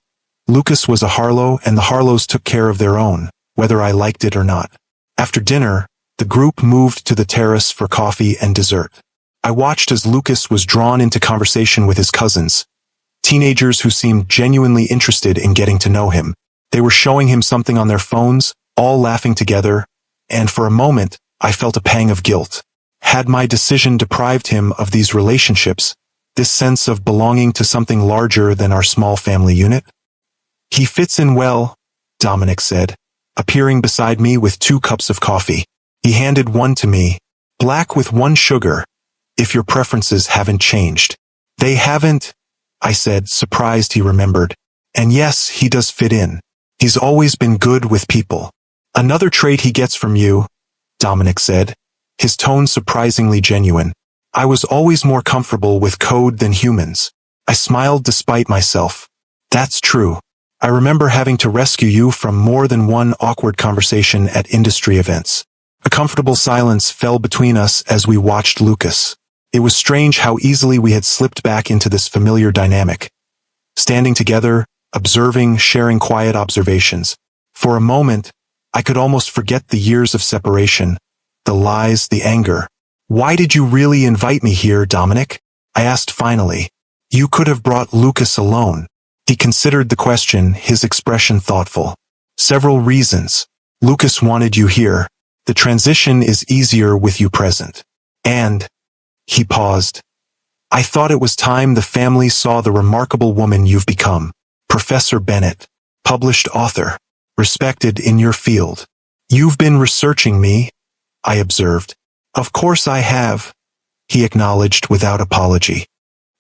Lucas was a Harlow, and the Harlows took care of their own, whether I liked it or not. After dinner, the group moved to the terrace for coffee and dessert. I watched as Lucas was drawn into conversation with his cousins, teenagers who seemed genuinely interested in getting to know him. They were showing him something on their phones, all laughing together, and for a moment, I felt a pang of guilt. Had my decision deprived him of these relationships, this sense of belonging to something larger than our small family unit? He fits in well, Dominic said, appearing beside me with 2 cups of coffee. He handed one to me, black with 1 sugar, if your preferences haven't changed. They haven't, I said, surprised he remembered. And yes, he does fit in. He's always been good with people. Another trait he gets from you, Dominic said, his tone surprisingly genuine. I was always more comfortable with code than humans. I smiled despite myself. That's true. I remember having to rescue you from more than one awkward conversation at industry events. A comfortable silence fell between us as we watched Lucas. It was strange how easily we had slipped back into this familiar dynamic. Standing together, observing, sharing quiet observations. For a moment, I could almost forget the years of separation, the lies, the anger. Why did you really invite me here, Dominic? I asked finally. You could have brought Lucas alone. He considered the question, his expression thoughtful. Several reasons. Lucas wanted you here. The transition is easier with you present. And, he paused. I thought it was time the family saw the remarkable woman you've become. Professor Bennett, published author, respected in your field. You've been researching me, I observed. Of course I have, he acknowledged without apology.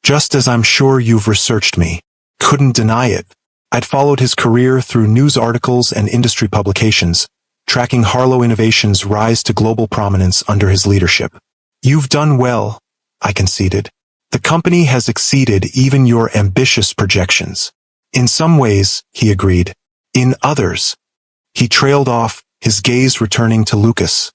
Just as I'm sure you've researched me. Couldn't deny it. I'd followed his career through news articles and industry publications, tracking Harlow Innovation's rise to global prominence under his leadership. You've done well, I conceded. The company has exceeded even your ambitious projections. In some ways, he agreed. In others. He trailed off, his gaze returning to Lucas.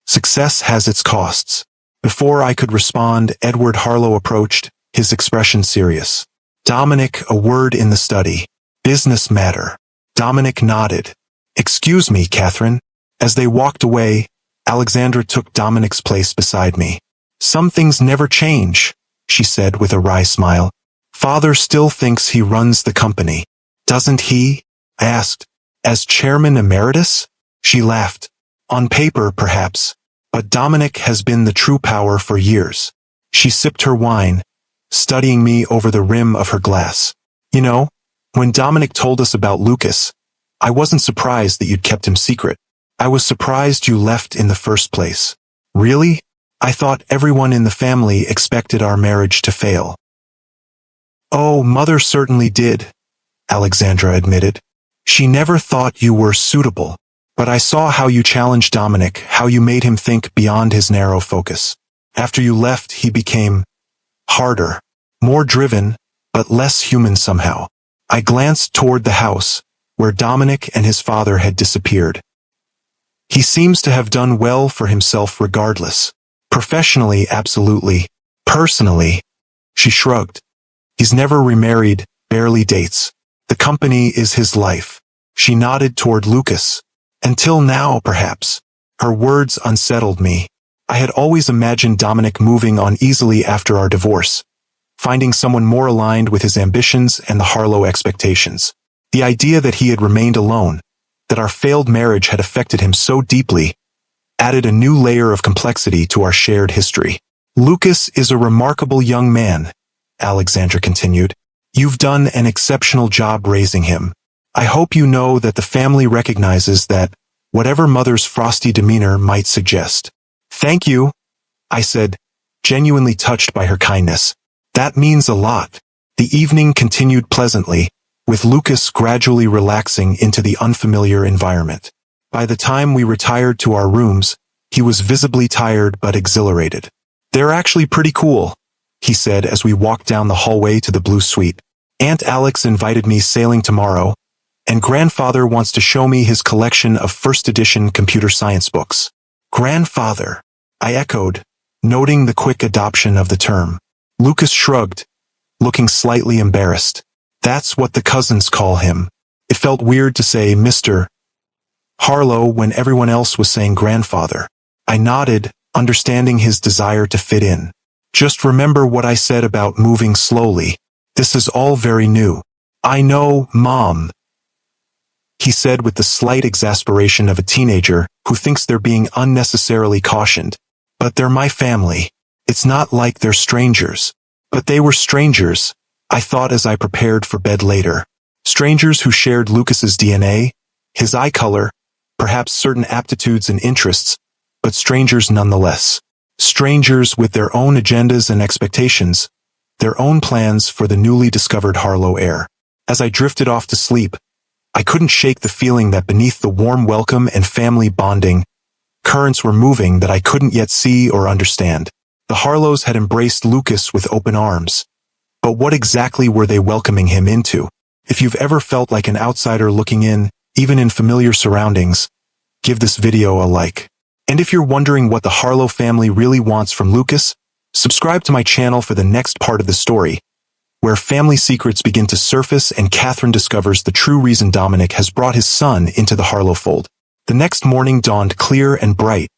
Success has its costs. Before I could respond, Edward Harlow approached, his expression serious. Dominic, a word in the study. Business matter. Dominic nodded. Excuse me, Catherine. As they walked away, Alexandra took Dominic's place beside me. Some things never change, she said with a wry smile. Father still thinks he runs the company. Doesn't he? I asked. As chairman emeritus? She laughed. On paper, perhaps. But Dominic has been the true power for years. She sipped her wine, studying me over the rim of her glass. You know, when Dominic told us about Lucas, I wasn't surprised that you'd kept him secret. I was surprised you left in the first place. Really? I thought everyone in the family expected our marriage to fail. Oh, Mother certainly did, Alexandra admitted. She never thought you were suitable. But I saw how you challenged Dominic, how you made him think beyond his narrow focus. After you left, he became harder, more driven, but less human somehow. I glanced toward the house, where Dominic and his father had disappeared. He seems to have done well for himself regardless. Professionally, absolutely. Personally, she shrugged. He's never remarried, barely dates. The company is his life. She nodded toward Lucas. Until now, perhaps. Her words unsettled me. I had always imagined Dominic moving on easily after our divorce, finding someone more aligned with his ambitions and the Harlow expectations. The idea that he had remained alone, that our failed marriage had affected him so deeply, added a new layer of complexity to our shared history. Lucas is a remarkable young man, Alexandra continued. You've done an exceptional job raising him. I hope you know that the family recognizes that, whatever Mother's frosty demeanor might suggest. Thank you, I said, genuinely touched by her kindness. That means a lot. The evening continued pleasantly, with Lucas gradually relaxing into the unfamiliar environment. By the time we retired to our rooms, he was visibly tired but exhilarated. They're actually pretty cool, he said as we walked down the hallway to the blue suite. Aunt Alex invited me sailing tomorrow, and Grandfather wants to show me his collection of first edition computer science books. Grandfather, I echoed, noting the quick adoption of the term. Lucas shrugged, looking slightly embarrassed. That's what the cousins call him. It felt weird to say Mr. Harlow when everyone else was saying grandfather. I nodded, understanding his desire to fit in. Just remember what I said about moving slowly. This is all very new. I know, Mom, he said with the slight exasperation of a teenager who thinks they're being unnecessarily cautioned. But they're my family. It's not like they're strangers. But they were strangers, I thought as I prepared for bed later. Strangers who shared Lucas's DNA, his eye color, perhaps certain aptitudes and interests, but strangers nonetheless. Strangers with their own agendas and expectations, their own plans for the newly discovered Harlow heir. As I drifted off to sleep, I couldn't shake the feeling that beneath the warm welcome and family bonding, currents were moving that I couldn't yet see or understand. The Harlows had embraced Lucas with open arms. But what exactly were they welcoming him into? If you've ever felt like an outsider looking in, even in familiar surroundings, give this video a like. And if you're wondering what the Harlow family really wants from Lucas, subscribe to my channel for the next part of the story, where family secrets begin to surface and Catherine discovers the true reason Dominic has brought his son into the Harlow fold. The next morning dawned clear and bright,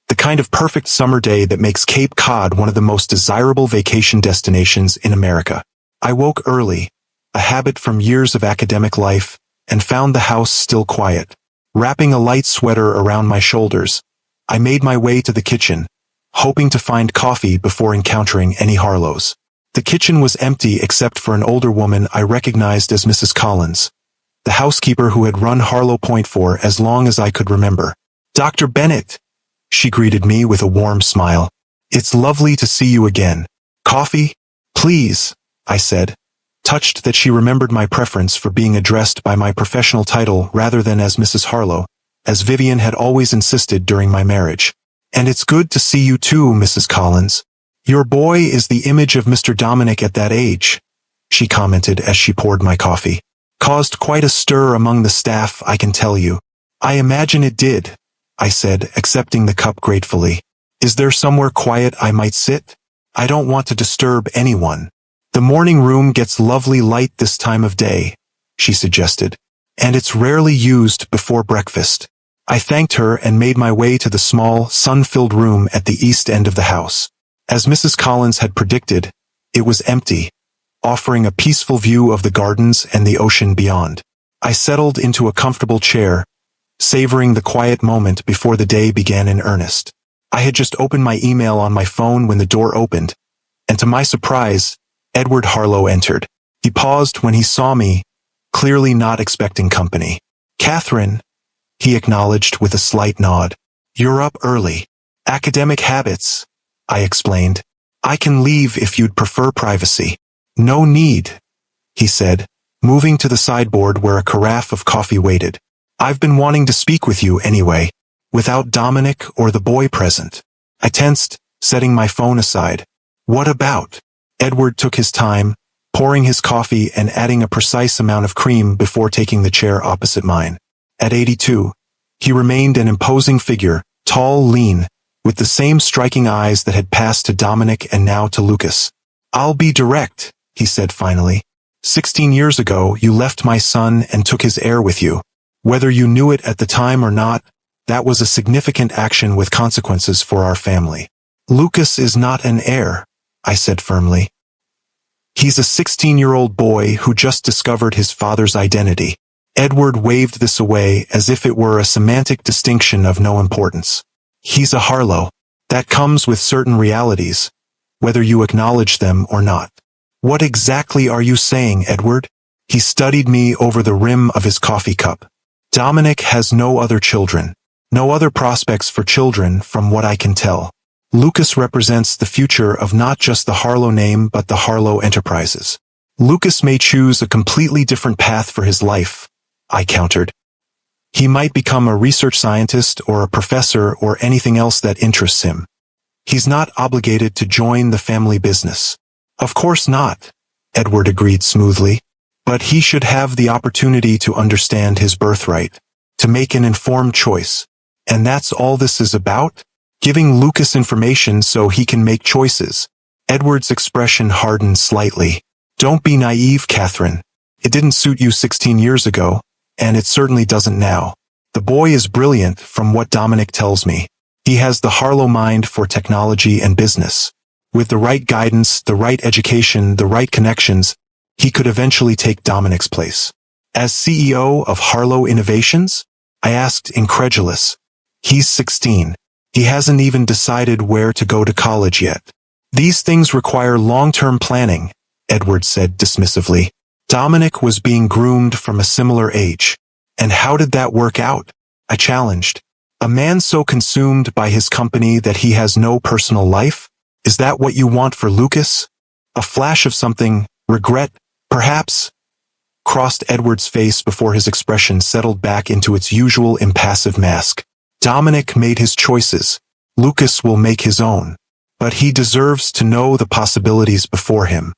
the kind of perfect summer day that makes Cape Cod one of the most desirable vacation destinations in America. I woke early, a habit from years of academic life, and found the house still quiet. Wrapping a light sweater around my shoulders, I made my way to the kitchen, hoping to find coffee before encountering any Harlows. The kitchen was empty except for an older woman I recognized as Mrs. Collins, the housekeeper who had run Harlow Point for as long as I could remember. Dr. Bennett, she greeted me with a warm smile. It's lovely to see you again. Coffee? Please, I said, touched that she remembered my preference for being addressed by my professional title rather than as Mrs. Harlow, as Vivian had always insisted during my marriage. And it's good to see you too, Mrs. Collins. Your boy is the image of Mr. Dominic at that age, she commented as she poured my coffee. Caused quite a stir among the staff, I can tell you. I imagine it did, I said, accepting the cup gratefully. Is there somewhere quiet I might sit? I don't want to disturb anyone. The morning room gets lovely light this time of day, she suggested, and it's rarely used before breakfast. I thanked her and made my way to the small, sun-filled room at the east end of the house. As Mrs. Collins had predicted, it was empty, offering a peaceful view of the gardens and the ocean beyond. I settled into a comfortable chair, savoring the quiet moment before the day began in earnest. I had just opened my email on my phone when the door opened, and to my surprise, Edward Harlow entered. He paused when he saw me, clearly not expecting company. Catherine, he acknowledged with a slight nod. You're up early. Academic habits, I explained. I can leave if you'd prefer privacy. No need, he said, moving to the sideboard where a carafe of coffee waited. I've been wanting to speak with you anyway, without Dominic or the boy present. I tensed, setting my phone aside. What about? Edward took his time, pouring his coffee and adding a precise amount of cream before taking the chair opposite mine. At 82, he remained an imposing figure, tall, lean, with the same striking eyes that had passed to Dominic and now to Lucas. I'll be direct, he said finally. 16 years ago, you left my son and took his heir with you. Whether you knew it at the time or not, that was a significant action with consequences for our family. Lucas is not an heir, I said firmly. He's a 16-year-old boy who just discovered his father's identity. Edward waved this away as if it were a semantic distinction of no importance. He's a Harlow. That comes with certain realities, whether you acknowledge them or not. What exactly are you saying, Edward? He studied me over the rim of his coffee cup. Dominic has no other children. No other prospects for children from what I can tell. Lucas represents the future of not just the Harlow name but the Harlow enterprises. Lucas may choose a completely different path for his life, I countered. He might become a research scientist or a professor or anything else that interests him. He's not obligated to join the family business. Of course not, Edward agreed smoothly. But he should have the opportunity to understand his birthright, to make an informed choice. And that's all this is about? Giving Lucas information so he can make choices. Edward's expression hardened slightly. Don't be naive, Catherine. It didn't suit you 16 years ago, and it certainly doesn't now. The boy is brilliant from what Dominic tells me. He has the Harlow mind for technology and business. With the right guidance, the right education, the right connections, he could eventually take Dominic's place. As CEO of Harlow Innovations? I asked, incredulous. He's 16. He hasn't even decided where to go to college yet. These things require long-term planning, Edward said dismissively. Dominic was being groomed from a similar age. And how did that work out? I challenged. A man so consumed by his company that he has no personal life? Is that what you want for Lucas? A flash of something, regret, perhaps? Crossed Edward's face before his expression settled back into its usual impassive mask. Dominic made his choices. Lucas will make his own. But he deserves to know the possibilities before him.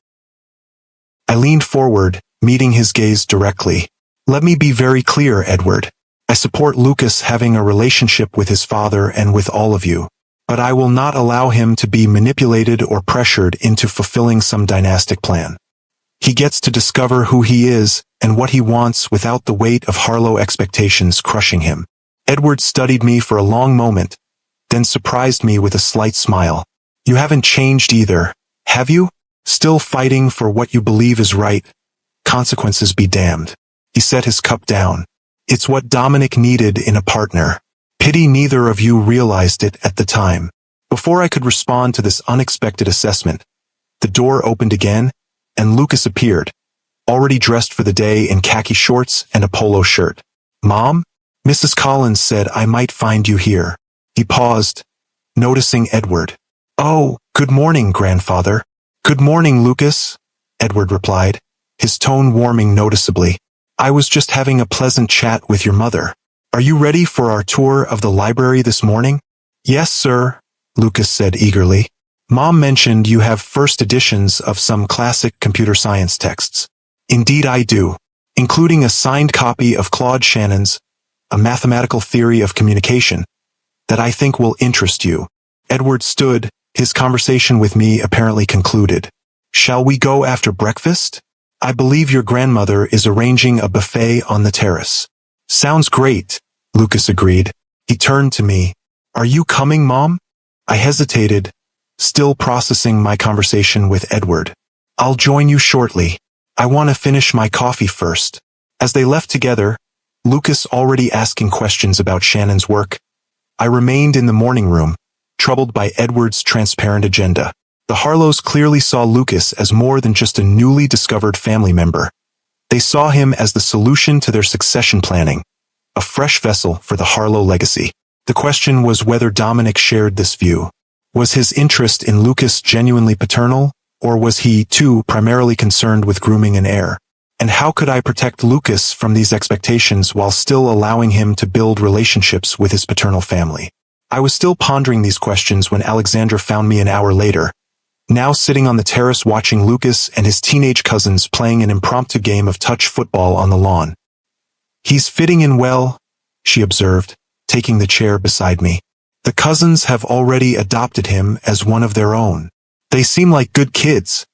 I leaned forward, meeting his gaze directly. Let me be very clear, Edward. I support Lucas having a relationship with his father and with all of you. But I will not allow him to be manipulated or pressured into fulfilling some dynastic plan. He gets to discover who he is and what he wants without the weight of Harlow expectations crushing him. Edward studied me for a long moment, then surprised me with a slight smile. You haven't changed either, have you? Still fighting for what you believe is right? Consequences be damned. He set his cup down. It's what Dominic needed in a partner. Pity neither of you realized it at the time. Before I could respond to this unexpected assessment, the door opened again, and Lucas appeared, already dressed for the day in khaki shorts and a polo shirt. Mom? Mrs. Collins said I might find you here. He paused, noticing Edward. Oh, good morning, grandfather. Good morning, Lucas, Edward replied, his tone warming noticeably. I was just having a pleasant chat with your mother. Are you ready for our tour of the library this morning? Yes, sir, Lucas said eagerly. Mom mentioned you have first editions of some classic computer science texts. Indeed I do, including a signed copy of Claude Shannon's A Mathematical Theory of Communication, that I think will interest you. Edward stood, his conversation with me apparently concluded. Shall we go after breakfast? I believe your grandmother is arranging a buffet on the terrace. Sounds great, Lucas agreed. He turned to me. Are you coming, Mom? I hesitated, still processing my conversation with Edward. I'll join you shortly. I want to finish my coffee first. As they left together, Lucas already asking questions about Shannon's work, I remained in the morning room, troubled by Edward's transparent agenda. The Harlows clearly saw Lucas as more than just a newly discovered family member. They saw him as the solution to their succession planning, a fresh vessel for the Harlow legacy. The question was whether Dominic shared this view. Was his interest in Lucas genuinely paternal, or was he, too, primarily concerned with grooming an heir? And how could I protect Lucas from these expectations while still allowing him to build relationships with his paternal family? I was still pondering these questions when Alexandra found me an hour later, now sitting on the terrace watching Lucas and his teenage cousins playing an impromptu game of touch football on the lawn. He's fitting in well, she observed, taking the chair beside me. The cousins have already adopted him as one of their own. They seem like good kids,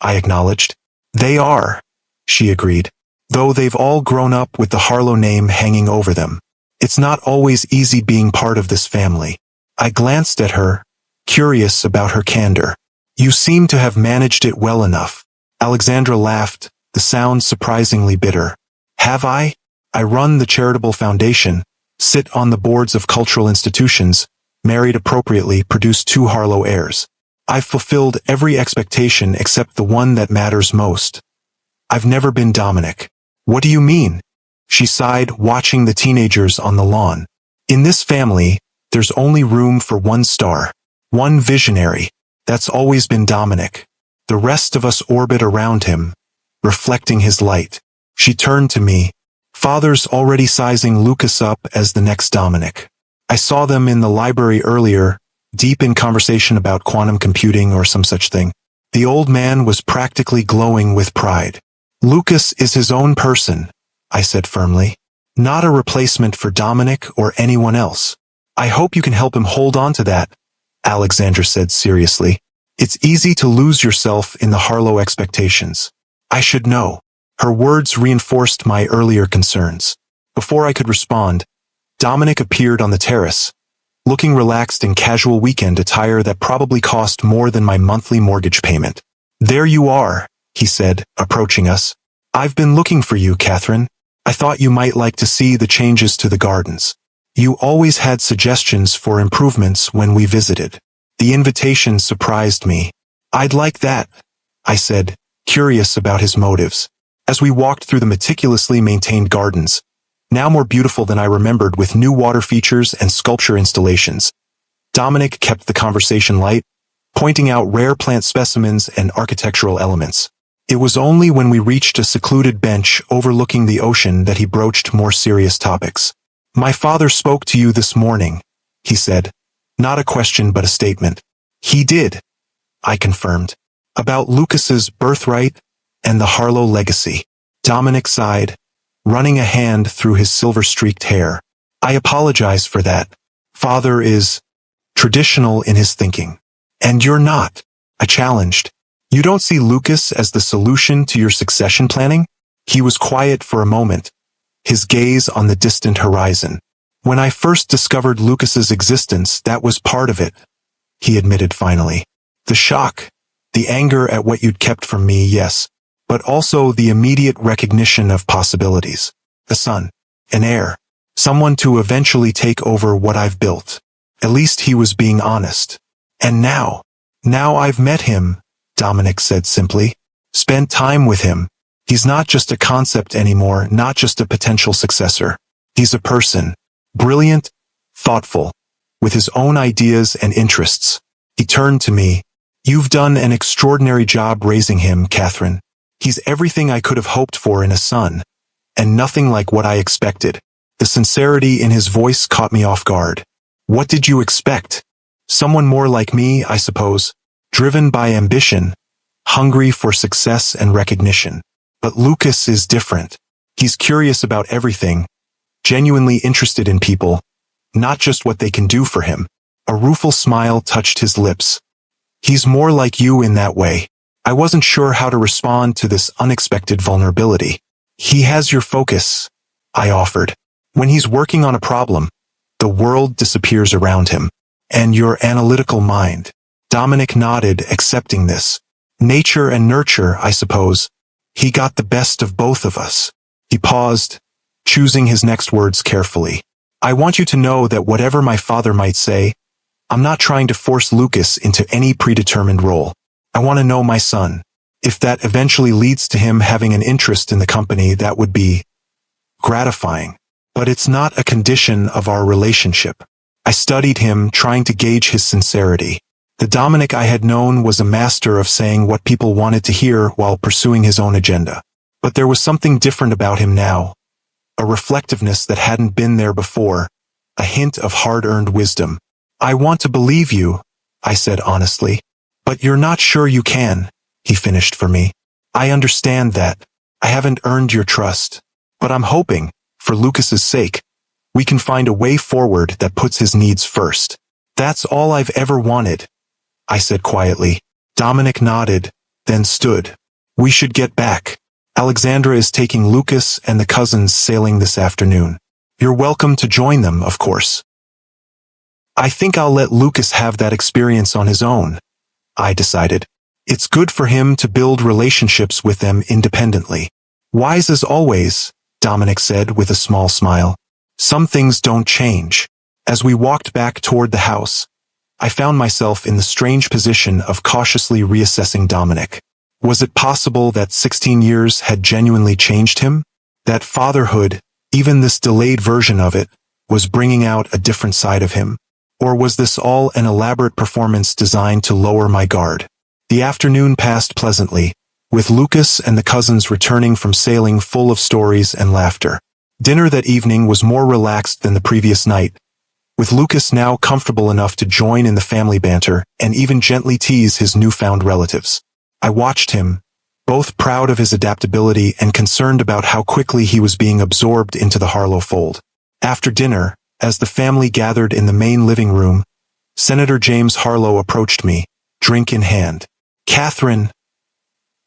I acknowledged. They are, she agreed, though they've all grown up with the Harlow name hanging over them. It's not always easy being part of this family. I glanced at her, curious about her candor. You seem to have managed it well enough. Alexandra laughed, the sound surprisingly bitter. Have I? I run the charitable foundation, sit on the boards of cultural institutions, married appropriately, produced 2 Harlow heirs. I've fulfilled every expectation except the one that matters most. I've never been Dominic. What do you mean? She sighed, watching the teenagers on the lawn. In this family, there's only room for one star, one visionary. That's always been Dominic. The rest of us orbit around him, reflecting his light. She turned to me. Father's already sizing Lucas up as the next Dominic. I saw them in the library earlier, deep in conversation about quantum computing or some such thing. The old man was practically glowing with pride. Lucas is his own person, I said firmly. Not a replacement for Dominic or anyone else. I hope you can help him hold on to that, Alexandra said seriously. It's easy to lose yourself in the Harlow expectations. I should know. Her words reinforced my earlier concerns. Before I could respond, Dominic appeared on the terrace, looking relaxed in casual weekend attire that probably cost more than my monthly mortgage payment. There you are, he said, approaching us. I've been looking for you, Catherine. I thought you might like to see the changes to the gardens. You always had suggestions for improvements when we visited. The invitation surprised me. I'd like that, I said, curious about his motives. As we walked through the meticulously maintained gardens, now more beautiful than I remembered with new water features and sculpture installations, Dominic kept the conversation light, pointing out rare plant specimens and architectural elements. It was only when we reached a secluded bench overlooking the ocean that he broached more serious topics. My father spoke to you this morning, he said. Not a question but a statement. He did, I confirmed. About Lucas's birthright and the Harlow legacy. Dominic sighed, running a hand through his silver-streaked hair. I apologize for that. Father is traditional in his thinking. And you're not, I challenged. You don't see Lucas as the solution to your succession planning? He was quiet for a moment, his gaze on the distant horizon. When I first discovered Lucas's existence, that was part of it, he admitted finally. The shock, the anger at what you'd kept from me, yes, but also the immediate recognition of possibilities. A son, an heir, someone to eventually take over what I've built. At least he was being honest. And now I've met him, Dominic said simply. Spent time with him. He's not just a concept anymore, not just a potential successor. He's a person. Brilliant, thoughtful, with his own ideas and interests. He turned to me. You've done an extraordinary job raising him, Catherine. He's everything I could have hoped for in a son, and nothing like what I expected. The sincerity in his voice caught me off guard. What did you expect? Someone more like me, I suppose, driven by ambition, hungry for success and recognition. But Lucas is different. He's curious about everything, genuinely interested in people, not just what they can do for him. A rueful smile touched his lips. He's more like you in that way. I wasn't sure how to respond to this unexpected vulnerability. He has your focus, I offered. When he's working on a problem, the world disappears around him. And your analytical mind. Dominic nodded, accepting this. Nature and nurture, I suppose. He got the best of both of us. He paused, choosing his next words carefully. I want you to know that whatever my father might say, I'm not trying to force Lucas into any predetermined role. I want to know my son. If that eventually leads to him having an interest in the company, that would be gratifying. But it's not a condition of our relationship. I studied him, trying to gauge his sincerity. The Dominic I had known was a master of saying what people wanted to hear while pursuing his own agenda. But there was something different about him now. A reflectiveness that hadn't been there before. A hint of hard-earned wisdom. I want to believe you, I said honestly. But you're not sure you can, he finished for me. I understand that. I haven't earned your trust. But I'm hoping, for Lucas's sake, we can find a way forward that puts his needs first. That's all I've ever wanted, I said quietly. Dominic nodded, then stood. We should get back. Alexandra is taking Lucas and the cousins sailing this afternoon. You're welcome to join them, of course. I think I'll let Lucas have that experience on his own, I decided. It's good for him to build relationships with them independently. Wise as always, Dominic said with a small smile. Some things don't change. As we walked back toward the house, I found myself in the strange position of cautiously reassessing Dominic. Was it possible that 16 years had genuinely changed him? That fatherhood, even this delayed version of it, was bringing out a different side of him? Or was this all an elaborate performance designed to lower my guard? The afternoon passed pleasantly, with Lucas and the cousins returning from sailing full of stories and laughter. Dinner that evening was more relaxed than the previous night, with Lucas now comfortable enough to join in the family banter and even gently tease his newfound relatives. I watched him, both proud of his adaptability and concerned about how quickly he was being absorbed into the Harlow fold. After dinner, as the family gathered in the main living room, Senator James Harlow approached me, drink in hand. Catherine,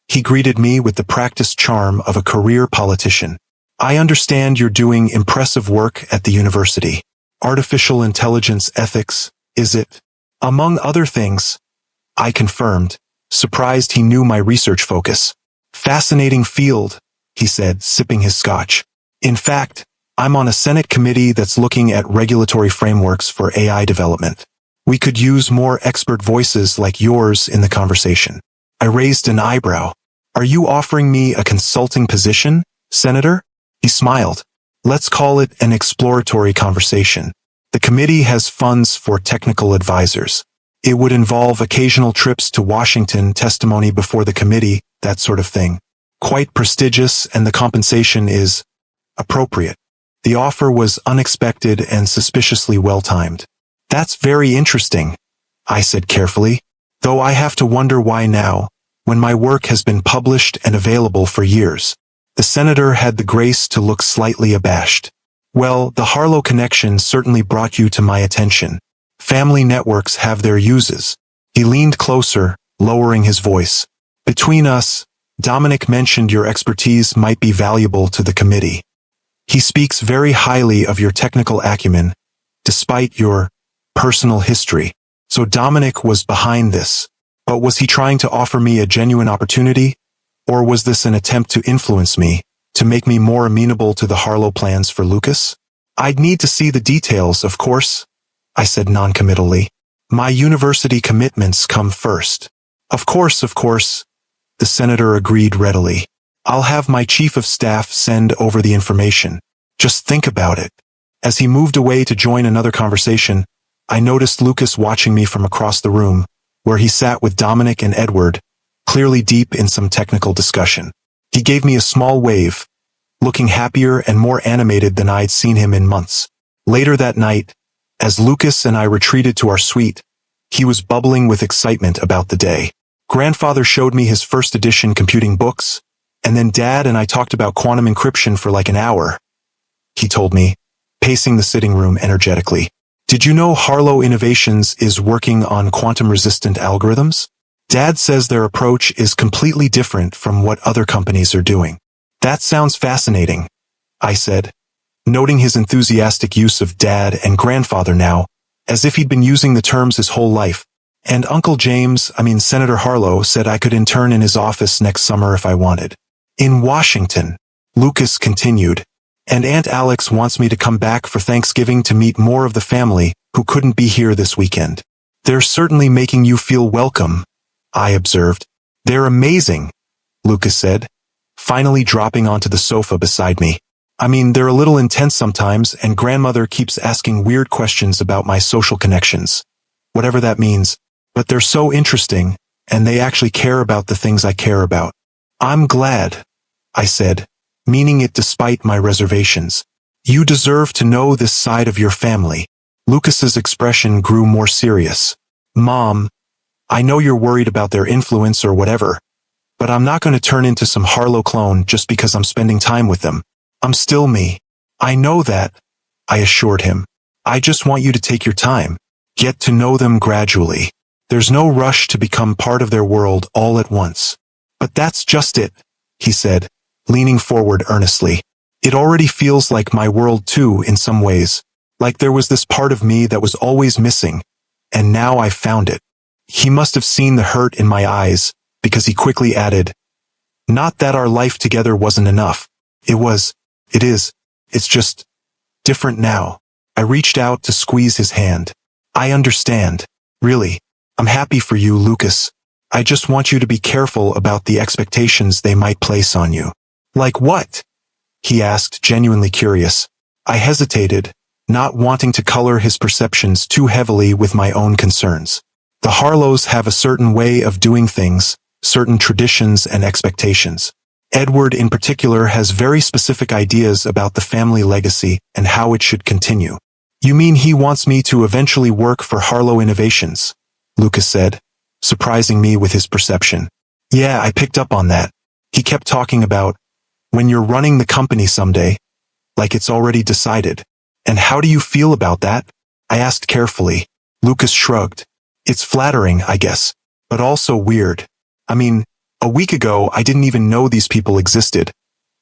he greeted me with the practiced charm of a career politician. I understand you're doing impressive work at the university. Artificial intelligence ethics, is it? Among other things, I confirmed, surprised he knew my research focus. Fascinating field, he said, sipping his scotch. In fact, I'm on a Senate committee that's looking at regulatory frameworks for AI development. We could use more expert voices like yours in the conversation. I raised an eyebrow. Are you offering me a consulting position, Senator? He smiled. Let's call it an exploratory conversation. The committee has funds for technical advisors. It would involve occasional trips to Washington, testimony before the committee, that sort of thing. Quite prestigious, and the compensation is appropriate. The offer was unexpected and suspiciously well-timed. That's very interesting, I said carefully, though I have to wonder why now, when my work has been published and available for years. The senator had the grace to look slightly abashed. Well, the Harlow connection certainly brought you to my attention. Family networks have their uses. He leaned closer, lowering his voice. Between us, Dominic mentioned your expertise might be valuable to the committee. He speaks very highly of your technical acumen, despite your personal history. So Dominic was behind this. But was he trying to offer me a genuine opportunity? Or was this an attempt to influence me, to make me more amenable to the Harlow plans for Lucas? I'd need to see the details, of course, I said noncommittally. My university commitments come first. Of course, the senator agreed readily. I'll have my chief of staff send over the information. Just think about it. As he moved away to join another conversation, I noticed Lucas watching me from across the room, where he sat with Dominic and Edward, clearly deep in some technical discussion. He gave me a small wave, looking happier and more animated than I'd seen him in months. Later that night, as Lucas and I retreated to our suite, He was bubbling with excitement about the day. Grandfather showed me his first edition computing books, and then Dad and I talked about quantum encryption for like an hour. He told me, pacing the sitting room energetically. Did you know Harlow Innovations is working on quantum-resistant algorithms? Dad says their approach is completely different from what other companies are doing. That sounds fascinating, I said, noting his enthusiastic use of Dad and Grandfather now, as if he'd been using the terms his whole life. And Uncle James, Senator Harlow, said I could intern in his office next summer if I wanted. In Washington, Lucas continued, and Aunt Alex wants me to come back for Thanksgiving to meet more of the family who couldn't be here this weekend. They're certainly making you feel welcome, I observed. They're amazing, Lucas said, finally dropping onto the sofa beside me. They're a little intense sometimes, and Grandmother keeps asking weird questions about my social connections. Whatever that means. But they're so interesting, and they actually care about the things I care about. I'm glad, I said, meaning it despite my reservations. You deserve to know this side of your family. Lucas's expression grew more serious. Mom, I know you're worried about their influence or whatever, but I'm not going to turn into some Harlow clone just because I'm spending time with them. I'm still me. I know that, I assured him. I just want you to take your time. Get to know them gradually. There's no rush to become part of their world all at once. But that's just it, he said, leaning forward earnestly. It already feels like my world too in some ways, like there was this part of me that was always missing, and now I've found it. He must have seen the hurt in my eyes, because he quickly added, not that our life together wasn't enough. It's just different now. I reached out to squeeze his hand. I understand. Really. I'm happy for you, Lucas. I just want you to be careful about the expectations they might place on you. Like what? He asked, genuinely curious. I hesitated, not wanting to color his perceptions too heavily with my own concerns. The Harlows have a certain way of doing things, certain traditions and expectations. Edward in particular has very specific ideas about the family legacy and how it should continue. You mean he wants me to eventually work for Harlow Innovations? Lucas said, surprising me with his perception. Yeah, I picked up on that. He kept talking about, when you're running the company someday, like it's already decided. And how do you feel about that? I asked carefully. Lucas shrugged. It's flattering, I guess, but also weird. A week ago I didn't even know these people existed,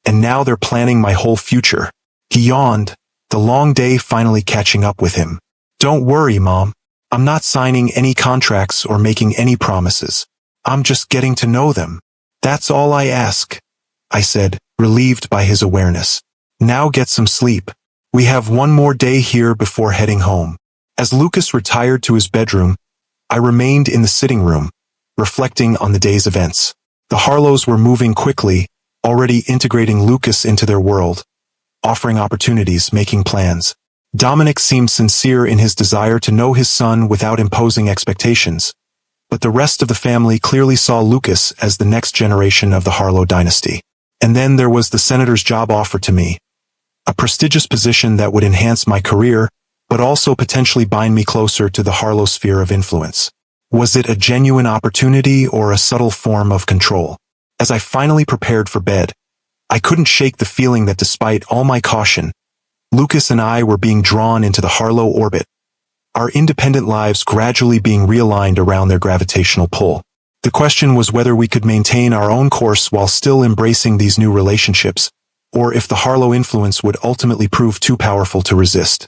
and now they're planning my whole future. He yawned, the long day finally catching up with him. Don't worry, Mom. I'm not signing any contracts or making any promises. I'm just getting to know them. That's all I ask, I said, relieved by his awareness. Now get some sleep. We have one more day here before heading home. As Lucas retired to his bedroom, I remained in the sitting room, reflecting on the day's events. The Harlows were moving quickly, already integrating Lucas into their world, offering opportunities, making plans. Dominic seemed sincere in his desire to know his son without imposing expectations, but the rest of the family clearly saw Lucas as the next generation of the Harlow dynasty. And then there was the senator's job offer to me, a prestigious position that would enhance my career, but also potentially bind me closer to the Harlow sphere of influence. Was it a genuine opportunity or a subtle form of control? As I finally prepared for bed, I couldn't shake the feeling that despite all my caution, Lucas and I were being drawn into the Harlow orbit, our independent lives gradually being realigned around their gravitational pull. The question was whether we could maintain our own course while still embracing these new relationships, or if the Harlow influence would ultimately prove too powerful to resist.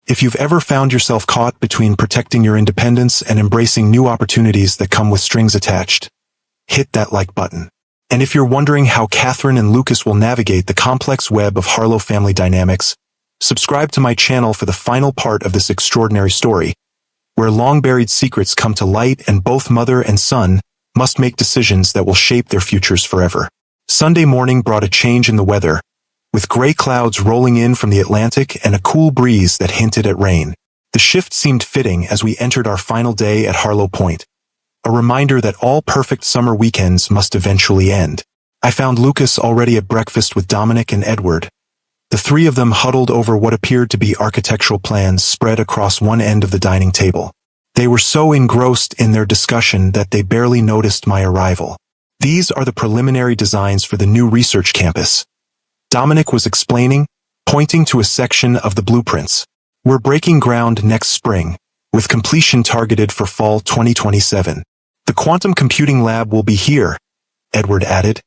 If you've ever found yourself caught between protecting your independence and embracing new opportunities that come with strings attached, hit that like button. And if you're wondering how Catherine and Lucas will navigate the complex web of Harlow family dynamics, subscribe to my channel for the final part of this extraordinary story, where long-buried secrets come to light and both mother and son must make decisions that will shape their futures forever. Sunday morning brought a change in the weather, with gray clouds rolling in from the Atlantic and a cool breeze that hinted at rain. The shift seemed fitting as we entered our final day at Harlow Point, a reminder that all perfect summer weekends must eventually end. I found Lucas already at breakfast with Dominic and Edward. The three of them huddled over what appeared to be architectural plans spread across one end of the dining table. They were so engrossed in their discussion that they barely noticed my arrival. These are the preliminary designs for the new research campus. Dominic was explaining, pointing to a section of the blueprints. We're breaking ground next spring, with completion targeted for fall 2027. The quantum computing lab will be here, Edward added,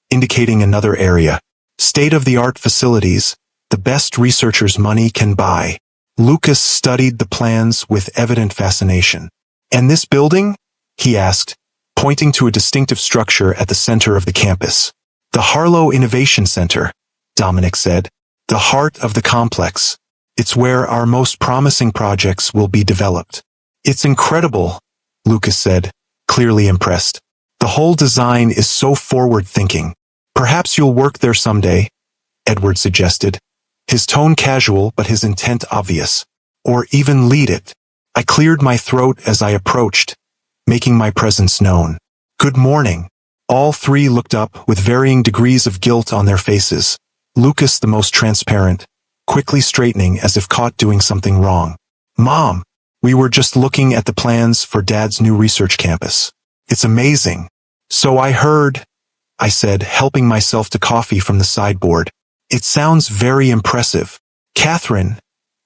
indicating another area. State-of-the-art facilities, the best researchers money can buy. Lucas studied the plans with evident fascination. And this building? He asked, pointing to a distinctive structure at the center of the campus. The Harlow Innovation Center, Dominic said. The heart of the complex. It's where our most promising projects will be developed. It's incredible, Lucas said, clearly impressed. The whole design is so forward-thinking. Perhaps you'll work there someday, Edward suggested, his tone casual but his intent obvious. Or even lead it. I cleared my throat as I approached, making my presence known. Good morning. All three looked up with varying degrees of guilt on their faces. Lucas the most transparent, quickly straightening as if caught doing something wrong. Mom, we were just looking at the plans for Dad's new research campus. It's amazing. So I heard, I said, helping myself to coffee from the sideboard. It sounds very impressive. Catherine,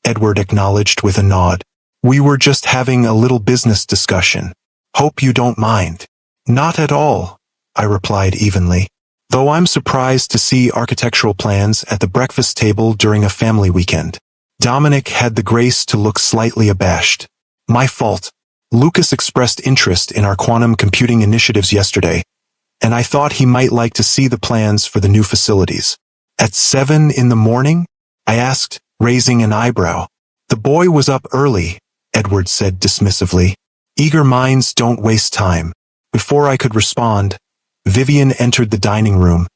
Edward acknowledged with a nod. We were just having a little business discussion. Hope you don't mind. Not at all, I replied evenly. Though I'm surprised to see architectural plans at the breakfast table during a family weekend. Dominic had the grace to look slightly abashed. My fault. Lucas expressed interest in our quantum computing initiatives yesterday, and I thought he might like to see the plans for the new facilities. At 7 in the morning? I asked, raising an eyebrow. The boy was up early, Edward said dismissively. Eager minds don't waste time. Before I could respond, Vivian entered the dining room,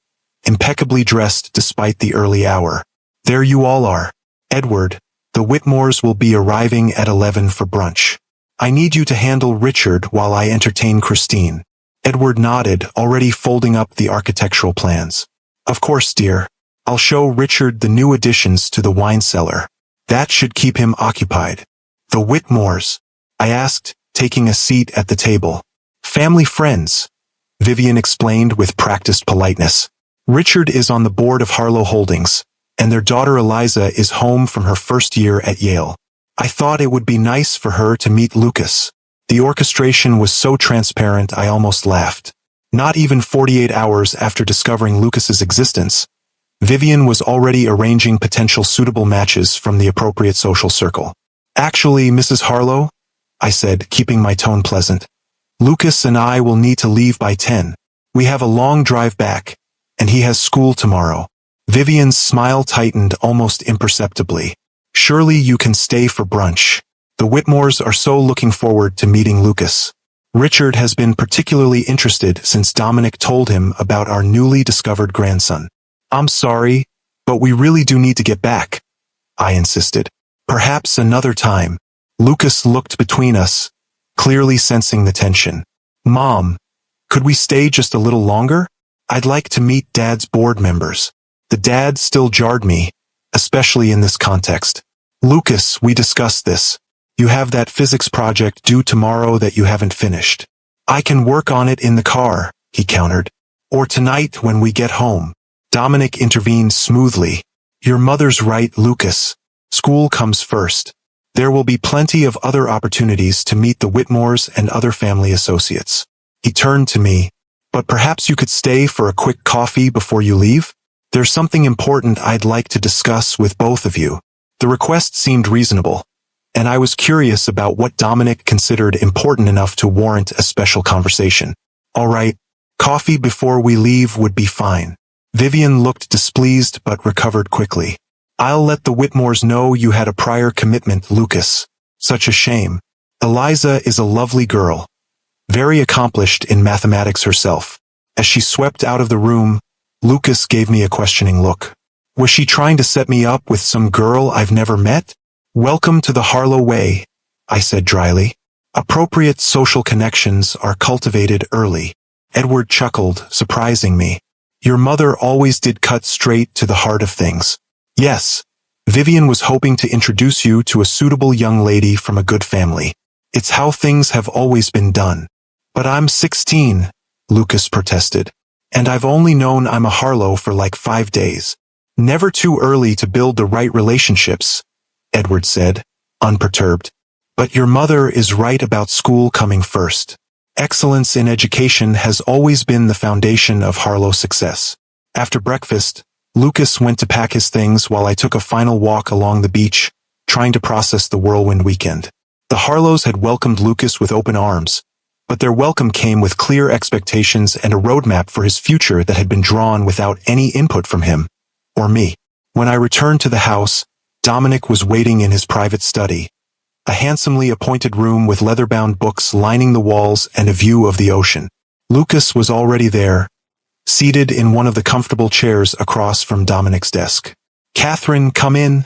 impeccably dressed despite the early hour. There you all are. Edward, the Whitmores will be arriving at 11 for brunch. I need you to handle Richard while I entertain Christine. Edward nodded, already folding up the architectural plans. Of course, dear. I'll show Richard the new additions to the wine cellar. That should keep him occupied. The Whitmores? I asked, taking a seat at the table. Family friends, Vivian explained with practiced politeness. Richard is on the board of Harlow Holdings, and their daughter Eliza is home from her first year at Yale. I thought it would be nice for her to meet Lucas. The orchestration was so transparent I almost laughed. Not even 48 hours after discovering Lucas's existence, Vivian was already arranging potential suitable matches from the appropriate social circle. Actually, Mrs. Harlow, I said, keeping my tone pleasant. Lucas and I will need to leave by 10. We have a long drive back, and he has school tomorrow. Vivian's smile tightened almost imperceptibly. Surely you can stay for brunch. The Whitmores are so looking forward to meeting Lucas. Richard has been particularly interested since Dominic told him about our newly discovered grandson. I'm sorry, but we really do need to get back, I insisted. Perhaps another time. Lucas looked between us, clearly sensing the tension. Mom, could we stay just a little longer? I'd like to meet Dad's board members. The dad still jarred me, especially in this context. Lucas, we discussed this. You have that physics project due tomorrow that you haven't finished. I can work on it in the car, he countered. Or tonight when we get home. Dominic intervened smoothly. Your mother's right, Lucas. School comes first. There will be plenty of other opportunities to meet the Whitmores and other family associates. He turned to me. But perhaps you could stay for a quick coffee before you leave? There's something important I'd like to discuss with both of you. The request seemed reasonable, and I was curious about what Dominic considered important enough to warrant a special conversation. All right, coffee before we leave would be fine. Vivian looked displeased but recovered quickly. I'll let the Whitmores know you had a prior commitment, Lucas. Such a shame. Eliza is a lovely girl. Very accomplished in mathematics herself. As she swept out of the room, Lucas gave me a questioning look. Was she trying to set me up with some girl I've never met? Welcome to the Harlow way, I said dryly. Appropriate social connections are cultivated early. Edward chuckled, surprising me. Your mother always did cut straight to the heart of things. Yes, Vivian was hoping to introduce you to a suitable young lady from a good family. It's how things have always been done. But I'm 16, Lucas protested. And I've only known I'm a Harlow for like 5 days. Never too early to build the right relationships, Edward said, unperturbed. But your mother is right about school coming first. Excellence in education has always been the foundation of Harlow success. After breakfast, Lucas went to pack his things while I took a final walk along the beach, trying to process the whirlwind weekend. The Harlows had welcomed Lucas with open arms, but their welcome came with clear expectations and a roadmap for his future that had been drawn without any input from him, or me. When I returned to the house, Dominic was waiting in his private study, a handsomely appointed room with leather-bound books lining the walls and a view of the ocean. Lucas was already there, seated in one of the comfortable chairs across from Dominic's desk. "Catherine, come in,"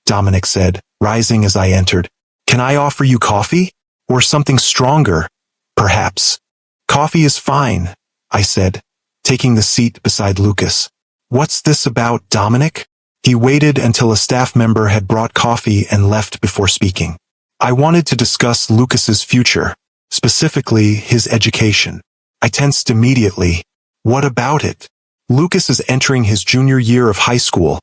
Dominic said, rising as I entered. "Can I offer you coffee? Or something stronger, perhaps?" "Coffee is fine," I said, taking the seat beside Lucas. "What's this about, Dominic?" He waited until a staff member had brought coffee and left before speaking. "I wanted to discuss Lucas's future, specifically his education." I tensed immediately. "What about it?" "Lucas is entering his junior year of high school,"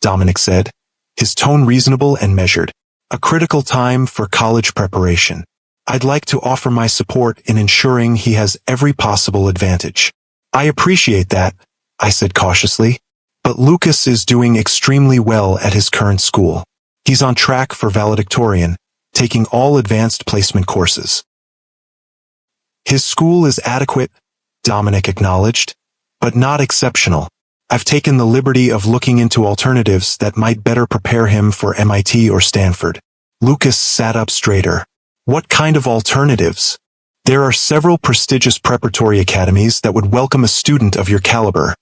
Dominic said, his tone reasonable and measured. "A critical time for college preparation. I'd like to offer my support in ensuring he has every possible advantage." "I appreciate that," I said cautiously. "But Lucas is doing extremely well at his current school. He's on track for valedictorian, taking all advanced placement courses." "His school is adequate," Dominic acknowledged, "but not exceptional. I've taken the liberty of looking into alternatives that might better prepare him for MIT or Stanford." Lucas sat up straighter. "What kind of alternatives?" "There are several prestigious preparatory academies that would welcome a student of your caliber,"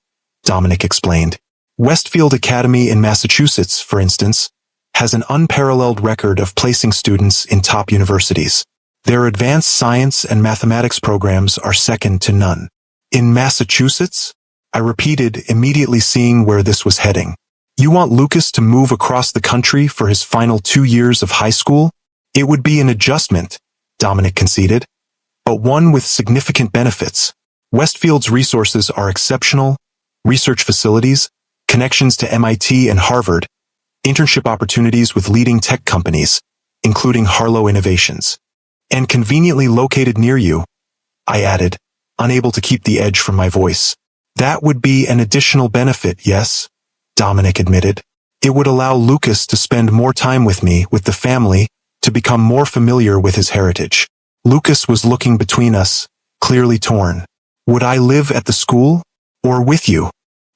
Dominic explained. "Westfield Academy in Massachusetts, for instance, has an unparalleled record of placing students in top universities. Their advanced science and mathematics programs are second to none." "In Massachusetts?" I repeated, immediately seeing where this was heading. "You want Lucas to move across the country for his final 2 years of high school?" "It would be an adjustment," Dominic conceded, "but one with significant benefits. Westfield's resources are exceptional: research facilities, connections to MIT and Harvard, internship opportunities with leading tech companies, including Harlow Innovations. And conveniently located near you," I added, unable to keep the edge from my voice. "That would be an additional benefit, yes," Dominic admitted. "It would allow Lucas to spend more time with me, with the family, to become more familiar with his heritage." Lucas was looking between us, clearly torn. "Would I live at the school? Or with you?"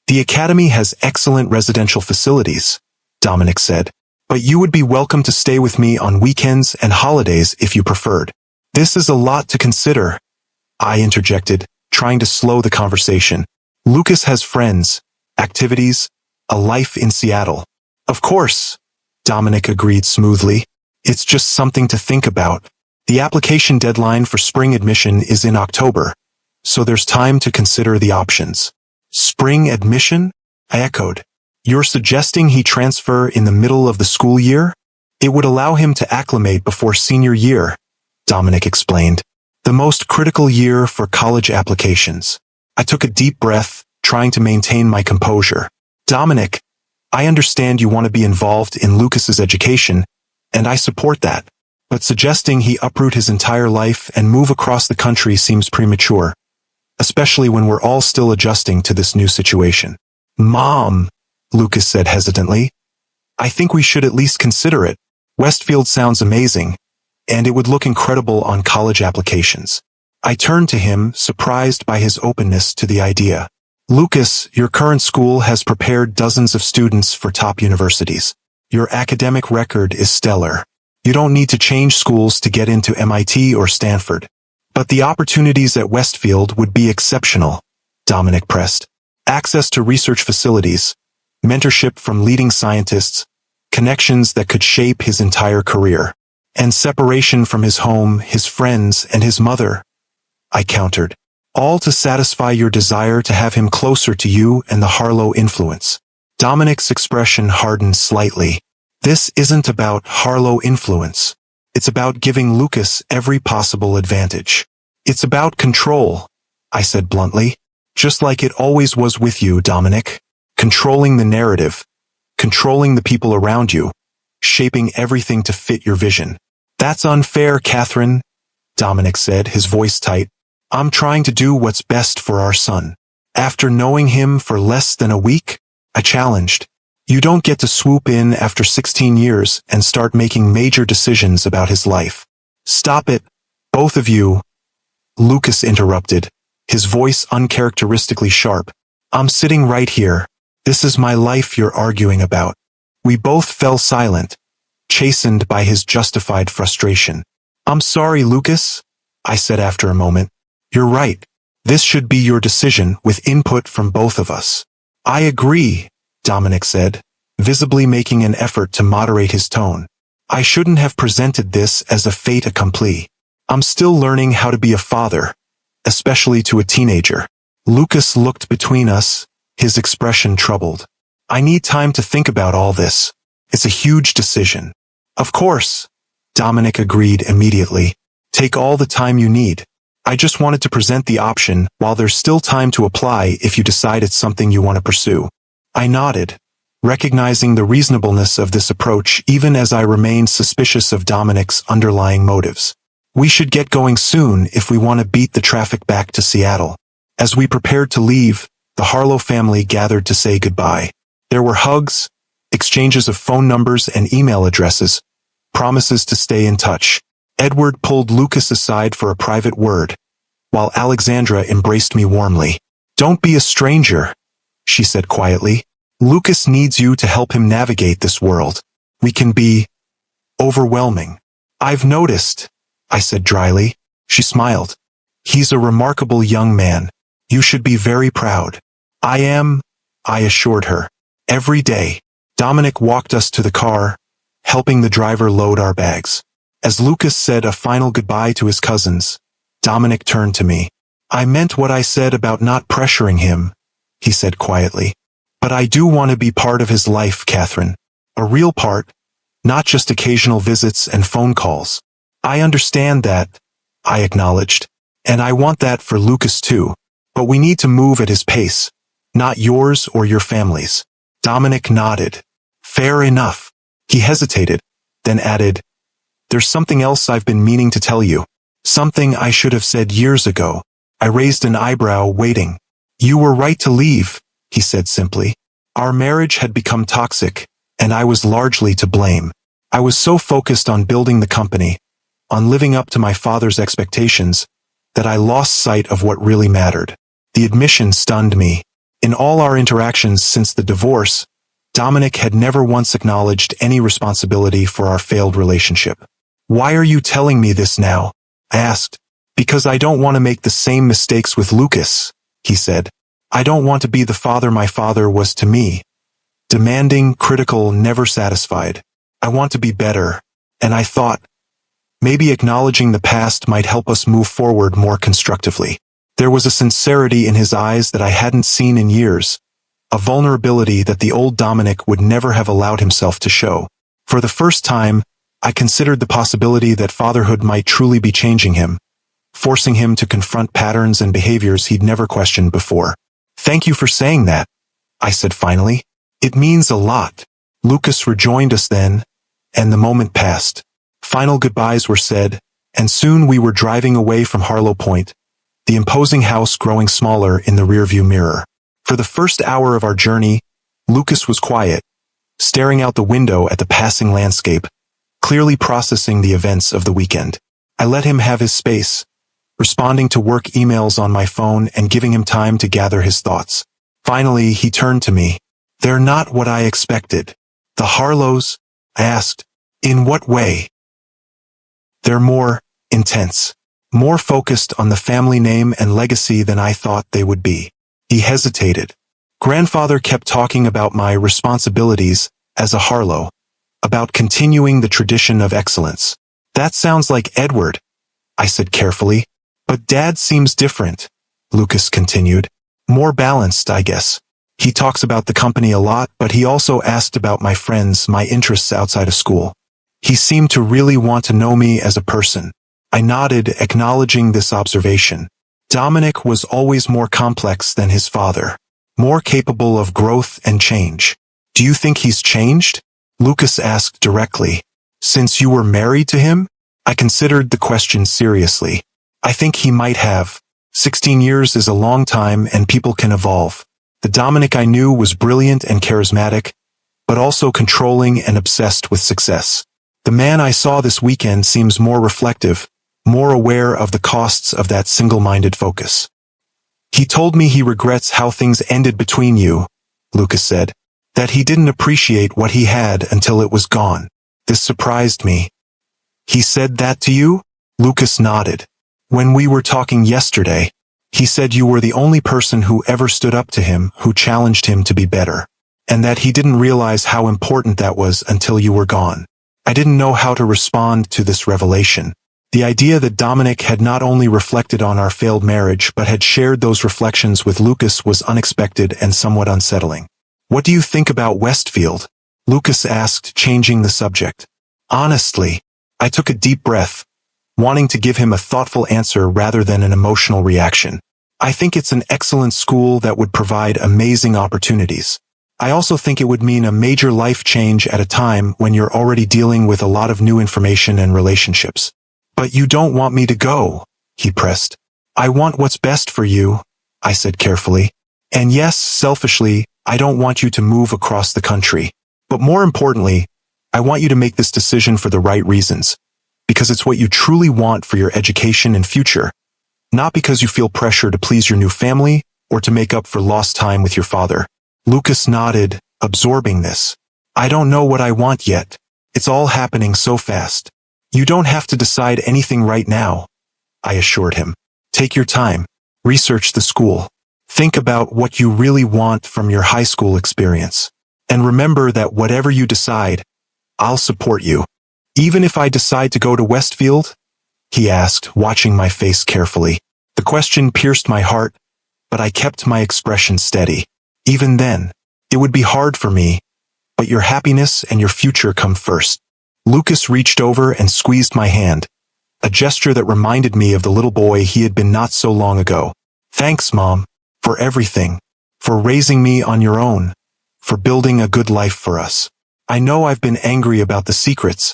"The academy has excellent residential facilities," Dominic said, "but you would be welcome to stay with me on weekends and holidays if you preferred." "This is a lot to consider," I interjected, trying to slow the conversation. "Lucas has friends, activities, a life in Seattle." "Of course," Dominic agreed smoothly. "It's just something to think about. The application deadline for spring admission is in October, so there's time to consider the options." "Spring admission?" I echoed. "You're suggesting he transfer in the middle of the school year?" "It would allow him to acclimate before senior year," Dominic explained. "The most critical year for college applications." I took a deep breath, trying to maintain my composure. "Dominic, I understand you want to be involved in Lucas's education, and I support that. But suggesting he uproot his entire life and move across the country seems premature, especially when we're all still adjusting to this new situation." "Mom," Lucas said hesitantly, "I think we should at least consider it. Westfield sounds amazing, and it would look incredible on college applications." I turned to him, surprised by his openness to the idea. "Lucas, your current school has prepared dozens of students for top universities. Your academic record is stellar. You don't need to change schools to get into MIT or Stanford. But the opportunities at Westfield would be exceptional," Dominic pressed. "Access to research facilities, mentorship from leading scientists, connections that could shape his entire career, and separation from his home, his friends, and his mother," I countered. "All to satisfy your desire to have him closer to you and the Harlow influence." Dominic's expression hardened slightly. "This isn't about Harlow influence," It's about giving Lucas every possible advantage. It's about control, I said bluntly. Just like it always was with you, Dominic. Controlling the narrative. Controlling the people around you. Shaping everything to fit your vision. That's unfair, Catherine, Dominic said, his voice tight. I'm trying to do what's best for our son. After knowing him for less than a week, I challenged. You don't get to swoop in after 16 years and start making major decisions about his life. Stop it, both of you, Lucas interrupted, his voice uncharacteristically sharp. I'm sitting right here. This is my life you're arguing about. We both fell silent, chastened by his justified frustration. I'm sorry, Lucas, I said after a moment. You're right. This should be your decision with input from both of us. I agree, Dominic said, visibly making an effort to moderate his tone. I shouldn't have presented this as a fait accompli. I'm still learning how to be a father, especially to a teenager. Lucas looked between us, his expression troubled. I need time to think about all this. It's a huge decision. Of course, Dominic agreed immediately. Take all the time you need. I just wanted to present the option while there's still time to apply if you decide it's something you want to pursue. I nodded, recognizing the reasonableness of this approach even as I remained suspicious of Dominic's underlying motives. We should get going soon if we want to beat the traffic back to Seattle. As we prepared to leave, the Harlow family gathered to say goodbye. There were hugs, exchanges of phone numbers and email addresses, promises to stay in touch. Edward pulled Lucas aside for a private word, while Alexandra embraced me warmly. Don't be a stranger, she said quietly. Lucas needs you to help him navigate this world. We can be overwhelming. I've noticed, I said dryly. She smiled. He's a remarkable young man. You should be very proud. I am, I assured her. Every day. Dominic walked us to the car, helping the driver load our bags. As Lucas said a final goodbye to his cousins, Dominic turned to me. I meant what I said about not pressuring him, he said quietly. But I do want to be part of his life, Catherine. A real part, not just occasional visits and phone calls. I understand that, I acknowledged, and I want that for Lucas too. But we need to move at his pace, not yours or your family's. Dominic nodded. Fair enough. He hesitated, then added, There's something else I've been meaning to tell you. Something I should have said years ago. I raised an eyebrow, waiting. You were right to leave, he said simply. Our marriage had become toxic, and I was largely to blame. I was so focused on building the company, on living up to my father's expectations, that I lost sight of what really mattered. The admission stunned me. In all our interactions since the divorce, Dominic had never once acknowledged any responsibility for our failed relationship. Why are you telling me this now? I asked. Because I don't want to make the same mistakes with Lucas, he said. I don't want to be the father my father was to me. Demanding, critical, never satisfied. I want to be better, and I thought, maybe acknowledging the past might help us move forward more constructively. There was a sincerity in his eyes that I hadn't seen in years, a vulnerability that the old Dominic would never have allowed himself to show. For the first time, I considered the possibility that fatherhood might truly be changing him, forcing him to confront patterns and behaviors he'd never questioned before. Thank you for saying that, I said finally. It means a lot. Lucas rejoined us then, and the moment passed. Final goodbyes were said, and soon we were driving away from Harlow Point, the imposing house growing smaller in the rearview mirror. For the first hour of our journey, Lucas was quiet, staring out the window at the passing landscape, clearly processing the events of the weekend. I let him have his space, responding to work emails on my phone and giving him time to gather his thoughts. Finally, he turned to me. They're not what I expected. The Harlows? I asked. In what way? They're more intense, more focused on the family name and legacy than I thought they would be. He hesitated. Grandfather kept talking about my responsibilities as a Harlow, about continuing the tradition of excellence. That sounds like Edward, I said carefully. But Dad seems different, Lucas continued. More balanced, I guess. He talks about the company a lot, but he also asked about my friends, my interests outside of school. He seemed to really want to know me as a person. I nodded, acknowledging this observation. Dominic was always more complex than his father, more capable of growth and change. Do you think he's changed? Lucas asked directly. Since you were married to him? I considered the question seriously. I think he might have. 16 years is a long time and people can evolve. The Dominic I knew was brilliant and charismatic, but also controlling and obsessed with success. The man I saw this weekend seems more reflective, more aware of the costs of that single-minded focus. He told me he regrets how things ended between you, Lucas said, that he didn't appreciate what he had until it was gone. This surprised me. He said that to you? Lucas nodded. When we were talking yesterday, he said you were the only person who ever stood up to him, who challenged him to be better, and that he didn't realize how important that was until you were gone. I didn't know how to respond to this revelation. The idea that Dominic had not only reflected on our failed marriage but had shared those reflections with Lucas was unexpected and somewhat unsettling. What do you think about Westfield? Lucas asked, changing the subject. Honestly, I took a deep breath, wanting to give him a thoughtful answer rather than an emotional reaction. I think it's an excellent school that would provide amazing opportunities. I also think it would mean a major life change at a time when you're already dealing with a lot of new information and relationships. But you don't want me to go, he pressed. I want what's best for you, I said carefully. And yes, selfishly, I don't want you to move across the country. But more importantly, I want you to make this decision for the right reasons, because it's what you truly want for your education and future, not because you feel pressure to please your new family or to make up for lost time with your father. Lucas nodded, absorbing this. I don't know what I want yet. It's all happening so fast. You don't have to decide anything right now, I assured him. Take your time. Research the school. Think about what you really want from your high school experience. And remember that whatever you decide, I'll support you. Even if I decide to go to Westfield? He asked, watching my face carefully. The question pierced my heart, but I kept my expression steady. Even then, it would be hard for me, but your happiness and your future come first. Lucas reached over and squeezed my hand, a gesture that reminded me of the little boy he had been not so long ago. Thanks, Mom, for everything, for raising me on your own, for building a good life for us. I know I've been angry about the secrets,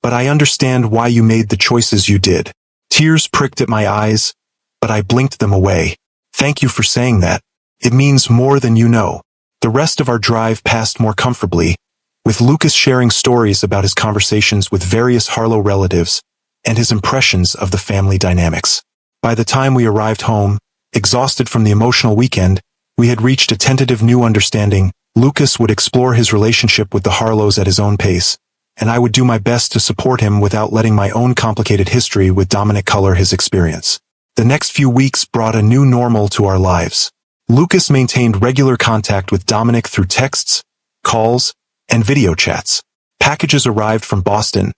but I understand why you made the choices you did. Tears pricked at my eyes, but I blinked them away. Thank you for saying that. It means more than you know. The rest of our drive passed more comfortably, with Lucas sharing stories about his conversations with various Harlow relatives and his impressions of the family dynamics. By the time we arrived home, exhausted from the emotional weekend, we had reached a tentative new understanding. Lucas would explore his relationship with the Harlows at his own pace, and I would do my best to support him without letting my own complicated history with Dominic color his experience. The next few weeks brought a new normal to our lives. Lucas maintained regular contact with Dominic through texts, calls, and video chats. Packages arrived from Boston,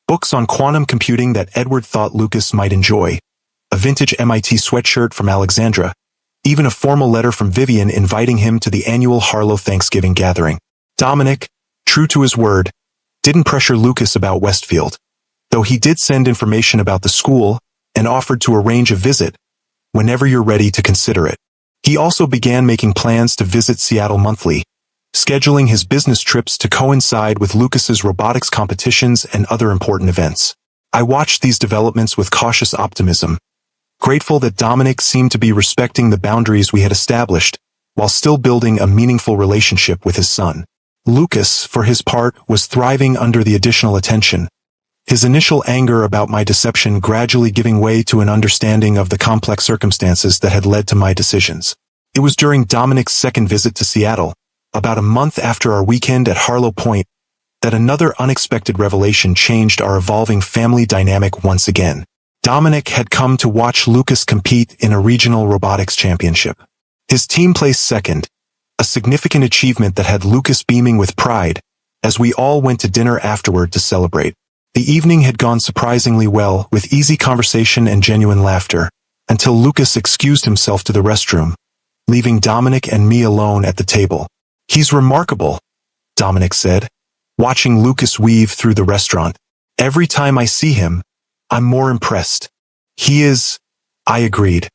books on quantum computing that Edward thought Lucas might enjoy, a vintage MIT sweatshirt from Alexandra, even a formal letter from Vivian inviting him to the annual Harlow Thanksgiving gathering. Dominic, true to his word, didn't pressure Lucas about Westfield, though he did send information about the school and offered to arrange a visit whenever you're ready to consider it. He also began making plans to visit Seattle monthly, scheduling his business trips to coincide with Lucas's robotics competitions and other important events. I watched these developments with cautious optimism, grateful that Dominic seemed to be respecting the boundaries we had established, while still building a meaningful relationship with his son. Lucas, for his part, was thriving under the additional attention, his initial anger about my deception gradually giving way to an understanding of the complex circumstances that had led to my decisions. It was during Dominic's second visit to Seattle, about a month after our weekend at Harlow Point, that another unexpected revelation changed our evolving family dynamic once again. Dominic had come to watch Lucas compete in a regional robotics championship. His team placed second, a significant achievement that had Lucas beaming with pride, as we all went to dinner afterward to celebrate. The evening had gone surprisingly well, with easy conversation and genuine laughter, until Lucas excused himself to the restroom, leaving Dominic and me alone at the table. "He's remarkable," Dominic said, watching Lucas weave through the restaurant. Every time I see him, I'm more impressed. He is, I agreed.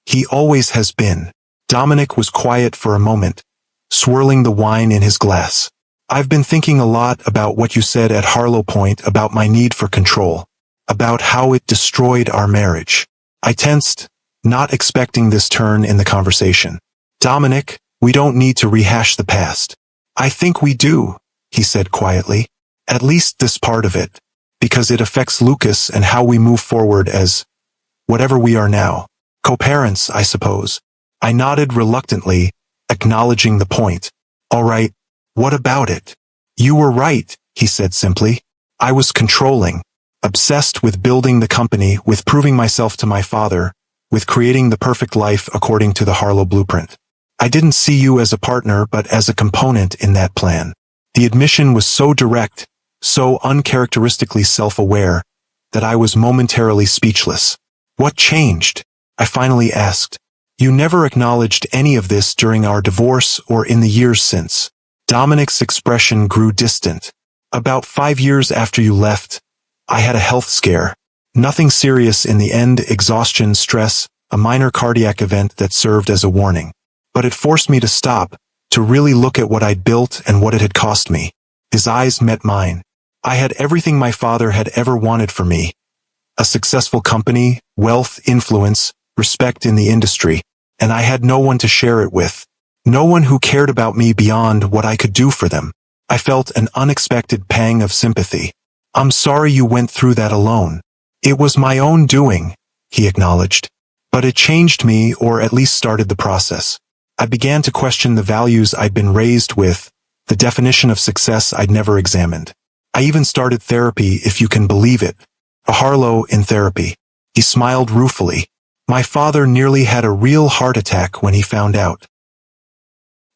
He always has been. Dominic was quiet for a moment, swirling the wine in his glass. I've been thinking a lot about what you said at Harlow Point about my need for control, about how it destroyed our marriage. I tensed, not expecting this turn in the conversation. Dominic, we don't need to rehash the past. I think we do, he said quietly. At least this part of it, because it affects Lucas and how we move forward as whatever we are now. Co-parents, I suppose. I nodded reluctantly, acknowledging the point. All right, what about it? You were right, he said simply. I was controlling, obsessed with building the company, with proving myself to my father, with creating the perfect life according to the Harlow blueprint. I didn't see you as a partner but as a component in that plan. The admission was so direct, so uncharacteristically self-aware, that I was momentarily speechless. What changed? I finally asked. You never acknowledged any of this during our divorce or in the years since. Dominic's expression grew distant. About 5 years after you left, I had a health scare. Nothing serious in the end, exhaustion, stress, a minor cardiac event that served as a warning. But it forced me to stop, to really look at what I'd built and what it had cost me. His eyes met mine. I had everything my father had ever wanted for me. A successful company, wealth, influence, respect in the industry, and I had no one to share it with. No one who cared about me beyond what I could do for them. I felt an unexpected pang of sympathy. I'm sorry you went through that alone. It was my own doing, he acknowledged. But it changed me, or at least started the process. I began to question the values I'd been raised with, the definition of success I'd never examined. I even started therapy, if you can believe it. A Harlow in therapy. He smiled ruefully. My father nearly had a real heart attack when he found out.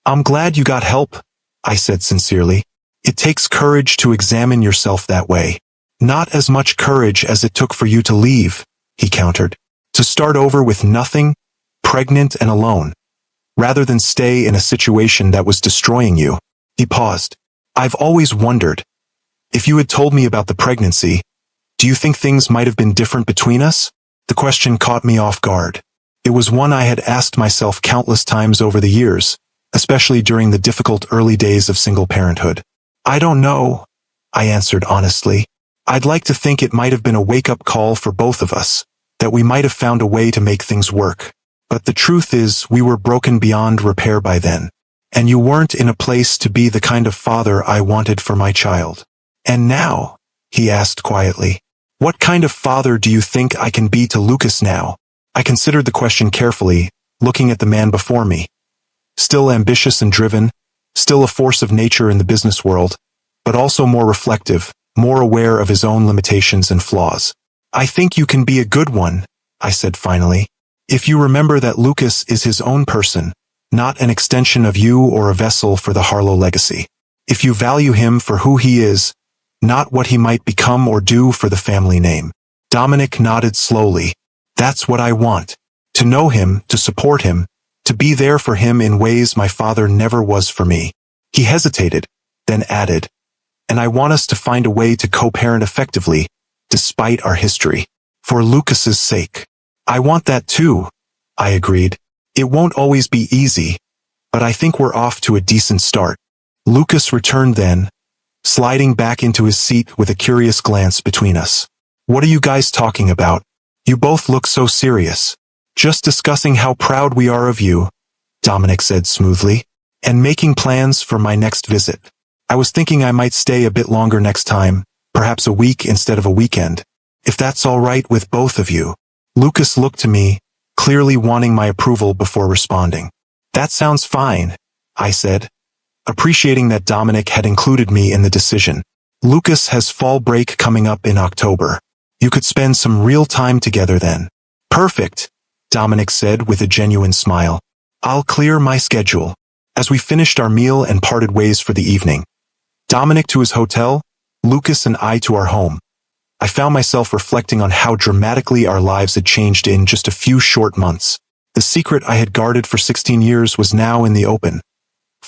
I'm glad you got help, I said sincerely. It takes courage to examine yourself that way. Not as much courage as it took for you to leave, he countered. To start over with nothing, pregnant and alone, rather than stay in a situation that was destroying you. He paused. I've always wondered, if you had told me about the pregnancy, do you think things might have been different between us? The question caught me off guard. It was one I had asked myself countless times over the years, especially during the difficult early days of single parenthood. I don't know, I answered honestly. I'd like to think it might have been a wake-up call for both of us, that we might have found a way to make things work. But the truth is, we were broken beyond repair by then. And you weren't in a place to be the kind of father I wanted for my child. And now, he asked quietly, what kind of father do you think I can be to Lucas now? I considered the question carefully, looking at the man before me. Still ambitious and driven, still a force of nature in the business world, but also more reflective, more aware of his own limitations and flaws. I think you can be a good one, I said finally, if you remember that Lucas is his own person, not an extension of you or a vessel for the Harlow legacy. If you value him for who he is, not what he might become or do for the family name. Dominic nodded slowly. That's what I want. To know him, to support him, to be there for him in ways my father never was for me. He hesitated, then added, and I want us to find a way to co-parent effectively, despite our history. For Lucas's sake. I want that too, I agreed. It won't always be easy, but I think we're off to a decent start. Lucas returned then, sliding back into his seat with a curious glance between us. What are you guys talking about? You both look so serious. Just discussing how proud we are of you, Dominic said smoothly, and making plans for my next visit. I was thinking I might stay a bit longer next time, perhaps a week instead of a weekend, if that's all right with both of you. Lucas looked to me, clearly wanting my approval before responding. That sounds fine, I said, appreciating that Dominic had included me in the decision. Lucas has fall break coming up in October. You could spend some real time together then. Perfect, Dominic said with a genuine smile. I'll clear my schedule. As we finished our meal and parted ways for the evening, Dominic to his hotel, Lucas and I to our home, I found myself reflecting on how dramatically our lives had changed in just a few short months. The secret I had guarded for 16 years was now in the open.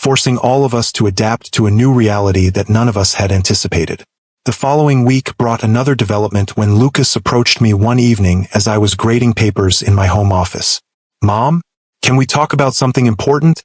forcing all of us to adapt to a new reality that none of us had anticipated. The following week brought another development when Lucas approached me one evening as I was grading papers in my home office. "Mom, can we talk about something important?"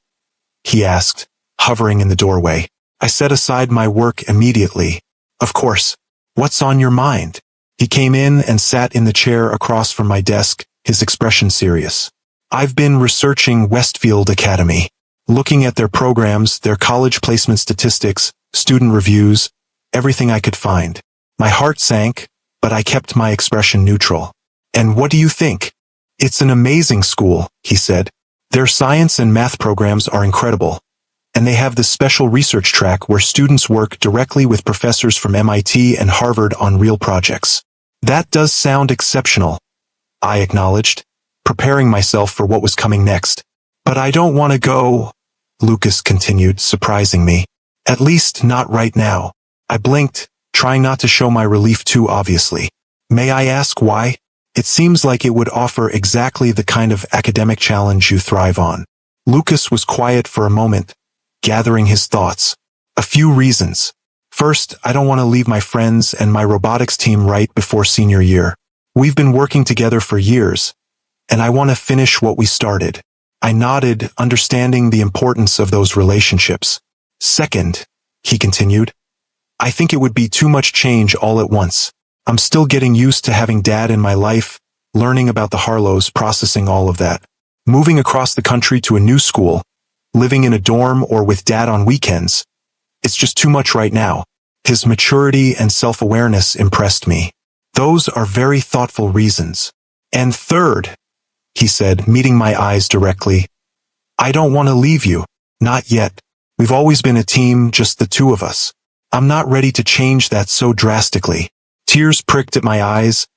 he asked, hovering in the doorway. I set aside my work immediately. "Of course. What's on your mind?" He came in and sat in the chair across from my desk, his expression serious. "I've been researching Westfield Academy, looking at their programs, their college placement statistics, student reviews, everything I could find." My heart sank, but I kept my expression neutral. "And what do you think?" "It's an amazing school," he said. "Their science and math programs are incredible. And they have this special research track where students work directly with professors from MIT and Harvard on real projects." "That does sound exceptional," I acknowledged, preparing myself for what was coming next. "But I don't want to go," Lucas continued, surprising me. "At least not right now." I blinked, trying not to show my relief too obviously. "May I ask why?" "It seems like it would offer exactly the kind of academic challenge you thrive on." Lucas was quiet for a moment, gathering his thoughts. "A few reasons. First, I don't want to leave my friends and my robotics team right before senior year. We've been working together for years, and I want to finish what we started." I nodded, understanding the importance of those relationships. "Second," he continued, "I think it would be too much change all at once. I'm still getting used to having Dad in my life, learning about the Harlows, processing all of that. Moving across the country to a new school, living in a dorm or with Dad on weekends, it's just too much right now." His maturity and self-awareness impressed me. "Those are very thoughtful reasons." "And third," he said, meeting my eyes directly, "I don't want to leave you. Not yet. We've always been a team, just the two of us. I'm not ready to change that so drastically." Tears pricked at my eyes,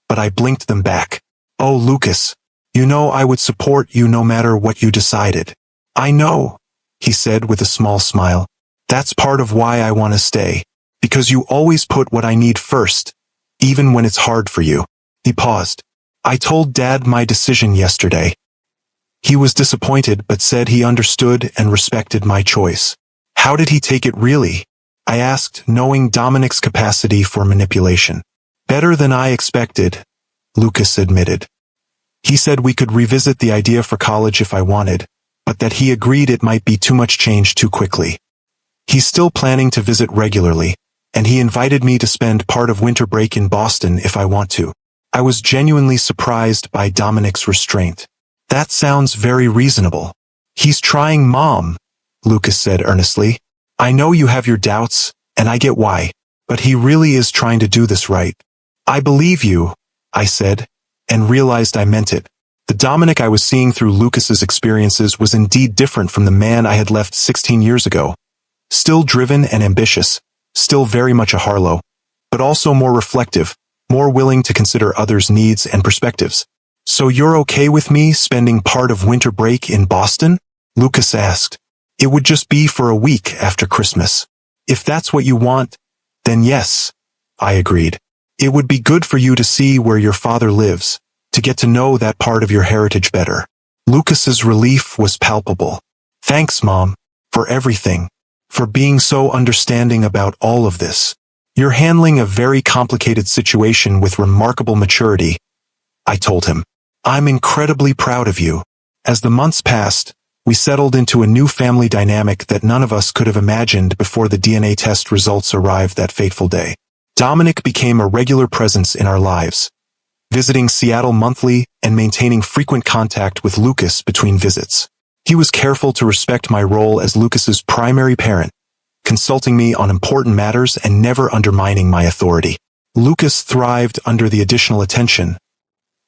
but I blinked them back. "Oh, Lucas, you know I would support you no matter what you decided." "I know," he said with a small smile. "That's part of why I want to stay. Because you always put what I need first, even when it's hard for you." He paused. "I told Dad my decision yesterday. He was disappointed but said he understood and respected my choice." "How did he take it really?" I asked, knowing Dominic's capacity for manipulation. "Better than I expected," Lucas admitted. "He said we could revisit the idea for college if I wanted, but that he agreed it might be too much change too quickly. He's still planning to visit regularly, and he invited me to spend part of winter break in Boston if I want to." I was genuinely surprised by Dominic's restraint. "That sounds very reasonable." "He's trying, Mom," Lucas said earnestly. "I know you have your doubts, and I get why, but he really is trying to do this right." "I believe you," I said, and realized I meant it. The Dominic I was seeing through Lucas's experiences was indeed different from the man I had left 16 years ago. Still driven and ambitious, still very much a Harlow, but also more reflective, more willing to consider others' needs and perspectives. "So you're okay with me spending part of winter break in Boston?" Lucas asked. "It would just be for a week after Christmas. If that's what you want, then yes," I agreed. "It would be good for you to see where your father lives, to get to know that part of your heritage better." Lucas's relief was palpable. "Thanks, Mom, for everything, for being so understanding about all of this. You're handling a very complicated situation with remarkable maturity," I told him. "I'm incredibly proud of you." As the months passed, we settled into a new family dynamic that none of us could have imagined before the DNA test results arrived that fateful day. Dominic became a regular presence in our lives, visiting Seattle monthly and maintaining frequent contact with Lucas between visits. He was careful to respect my role as Lucas's primary parent, consulting me on important matters and never undermining my authority. Lucas thrived under the additional attention,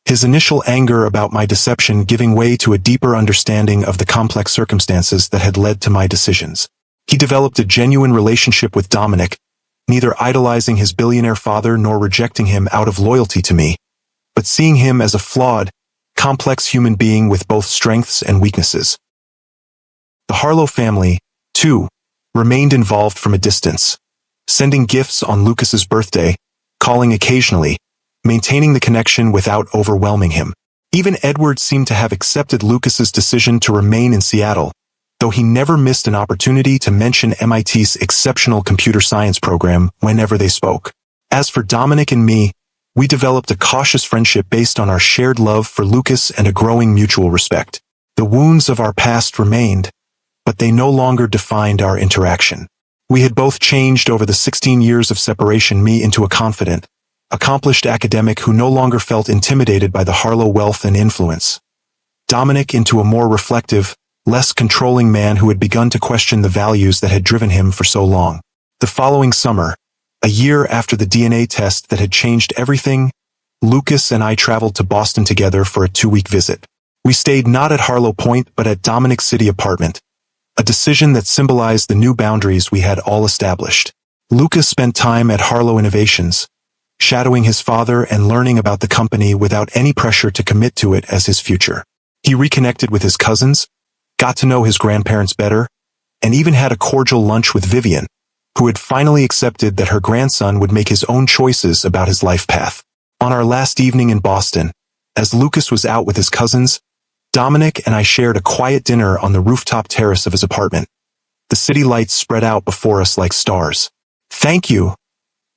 his initial anger about my deception giving way to a deeper understanding of the complex circumstances that had led to my decisions. He developed a genuine relationship with Dominic, neither idolizing his billionaire father nor rejecting him out of loyalty to me, but seeing him as a flawed, complex human being with both strengths and weaknesses. The Harlow family, too, remained involved from a distance, sending gifts on Lucas's birthday, calling occasionally, maintaining the connection without overwhelming him. Even Edward seemed to have accepted Lucas's decision to remain in Seattle, though he never missed an opportunity to mention MIT's exceptional computer science program whenever they spoke. As for Dominic and me, we developed a cautious friendship based on our shared love for Lucas and a growing mutual respect. The wounds of our past remained, but they no longer defined our interaction. We had both changed over the 16 years of separation, me into a confident, accomplished academic who no longer felt intimidated by the Harlow wealth and influence. Dominic into a more reflective, less controlling man who had begun to question the values that had driven him for so long. The following summer, a year after the DNA test that had changed everything, Lucas and I traveled to Boston together for a 2-week visit. We stayed not at Harlow Point but at Dominic's city apartment, a decision that symbolized the new boundaries we had all established. Lucas spent time at Harlow Innovations, shadowing his father and learning about the company without any pressure to commit to it as his future. He reconnected with his cousins, got to know his grandparents better, and even had a cordial lunch with Vivian, who had finally accepted that her grandson would make his own choices about his life path. On our last evening in Boston, as Lucas was out with his cousins, Dominic and I shared a quiet dinner on the rooftop terrace of his apartment. The city lights spread out before us like stars. "Thank you,"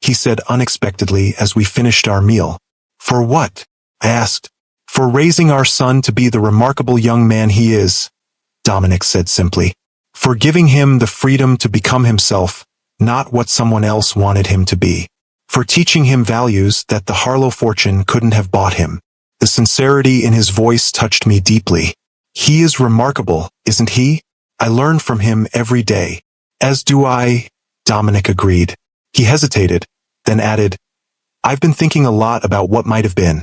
he said unexpectedly as we finished our meal. "For what?" I asked. "For raising our son to be the remarkable young man he is," Dominic said simply. "For giving him the freedom to become himself, not what someone else wanted him to be. For teaching him values that the Harlow fortune couldn't have bought him." The sincerity in his voice touched me deeply. "He is remarkable, isn't he? I learn from him every day." "As do I," Dominic agreed. He hesitated, then added, "I've been thinking a lot about what might have been.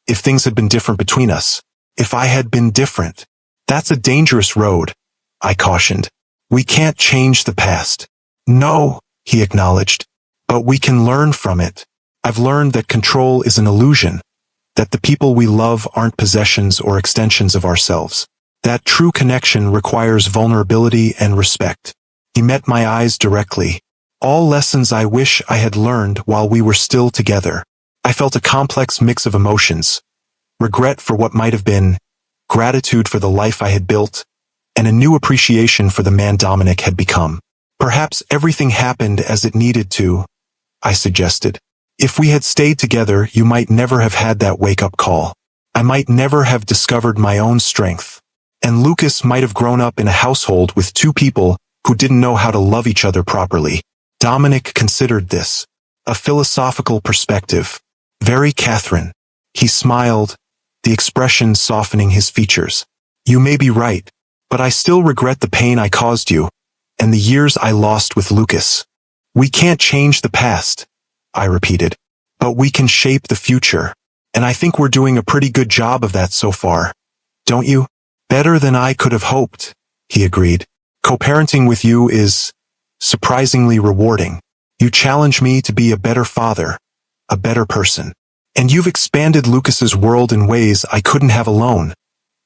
If things had been different between us. If I had been different." "That's a dangerous road," I cautioned. "We can't change the past." "No," he acknowledged, "but we can learn from it. I've learned that control is an illusion, that the people we love aren't possessions or extensions of ourselves. That true connection requires vulnerability and respect." He met my eyes directly. "All lessons I wish I had learned while we were still together." I felt a complex mix of emotions: regret for what might have been, gratitude for the life I had built, and a new appreciation for the man Dominic had become. "Perhaps everything happened as it needed to," I suggested. "If we had stayed together, you might never have had that wake-up call. I might never have discovered my own strength. And Lucas might have grown up in a household with 2 people who didn't know how to love each other properly." Dominic considered this, a philosophical perspective. "Very Catherine." He smiled, the expression softening his features. "You may be right, but I still regret the pain I caused you, and the years I lost with Lucas." "We can't change the past," I repeated, "but we can shape the future. And I think we're doing a pretty good job of that so far. Don't you?" "Better than I could have hoped," he agreed. "Co-parenting with you is surprisingly rewarding. You challenge me to be a better father, a better person. And you've expanded Lucas's world in ways I couldn't have alone,"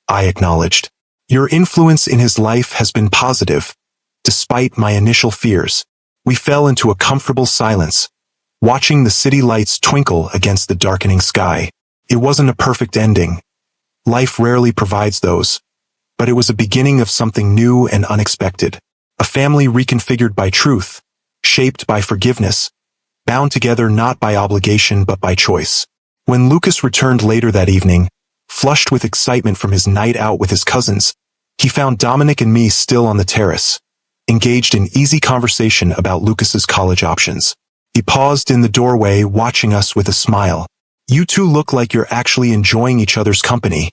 I acknowledged. "Your influence in his life has been positive, despite my initial fears." We fell into a comfortable silence, watching the city lights twinkle against the darkening sky. It wasn't a perfect ending. Life rarely provides those, but it was a beginning of something new and unexpected. A family reconfigured by truth, shaped by forgiveness, bound together not by obligation but by choice. When Lucas returned later that evening, flushed with excitement from his night out with his cousins, he found Dominic and me still on the terrace, engaged in easy conversation about Lucas's college options. He paused in the doorway, watching us with a smile. "You two look like you're actually enjoying each other's company,"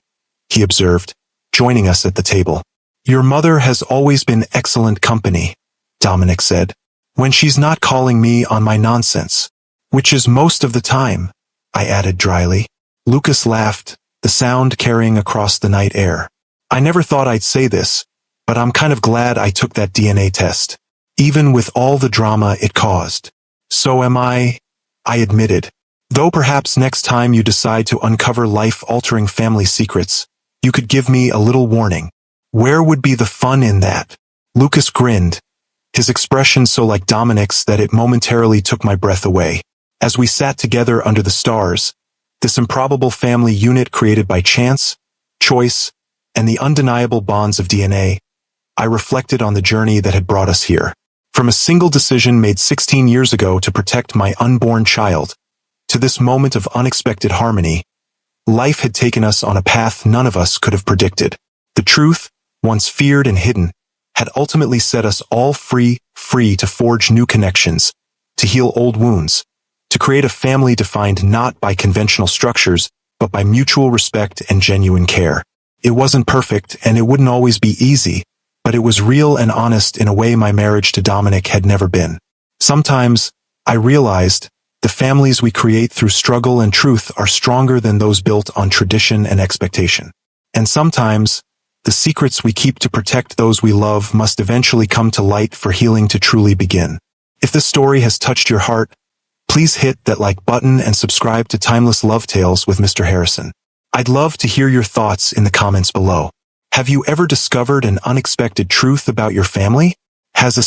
he observed, joining us at the table. "Your mother has always been excellent company," Dominic said, "when she's not calling me on my nonsense." "Which is most of the time," I added dryly. Lucas laughed, the sound carrying across the night air. "I never thought I'd say this, but I'm kind of glad I took that DNA test, even with all the drama it caused." "So am I admitted. "Though perhaps next time you decide to uncover life-altering family secrets, you could give me a little warning." "Where would be the fun in that?" Lucas grinned, his expression so like Dominic's that it momentarily took my breath away. As we sat together under the stars, this improbable family unit created by chance, choice, and the undeniable bonds of DNA, I reflected on the journey that had brought us here. From a single decision made 16 years ago to protect my unborn child, to this moment of unexpected harmony, life had taken us on a path none of us could have predicted. The truth, once feared and hidden, had ultimately set us all free to forge new connections, to heal old wounds, to create a family defined not by conventional structures, but by mutual respect and genuine care. It wasn't perfect, and it wouldn't always be easy, but it was real and honest in a way my marriage to Dominic had never been. Sometimes, I realized, the families we create through struggle and truth are stronger than those built on tradition and expectation. And sometimes, the secrets we keep to protect those we love must eventually come to light for healing to truly begin. If this story has touched your heart, please hit that like button and subscribe to Timeless Love Tales with Mr. Harrison. I'd love to hear your thoughts in the comments below. Have you ever discovered an unexpected truth about your family? Has a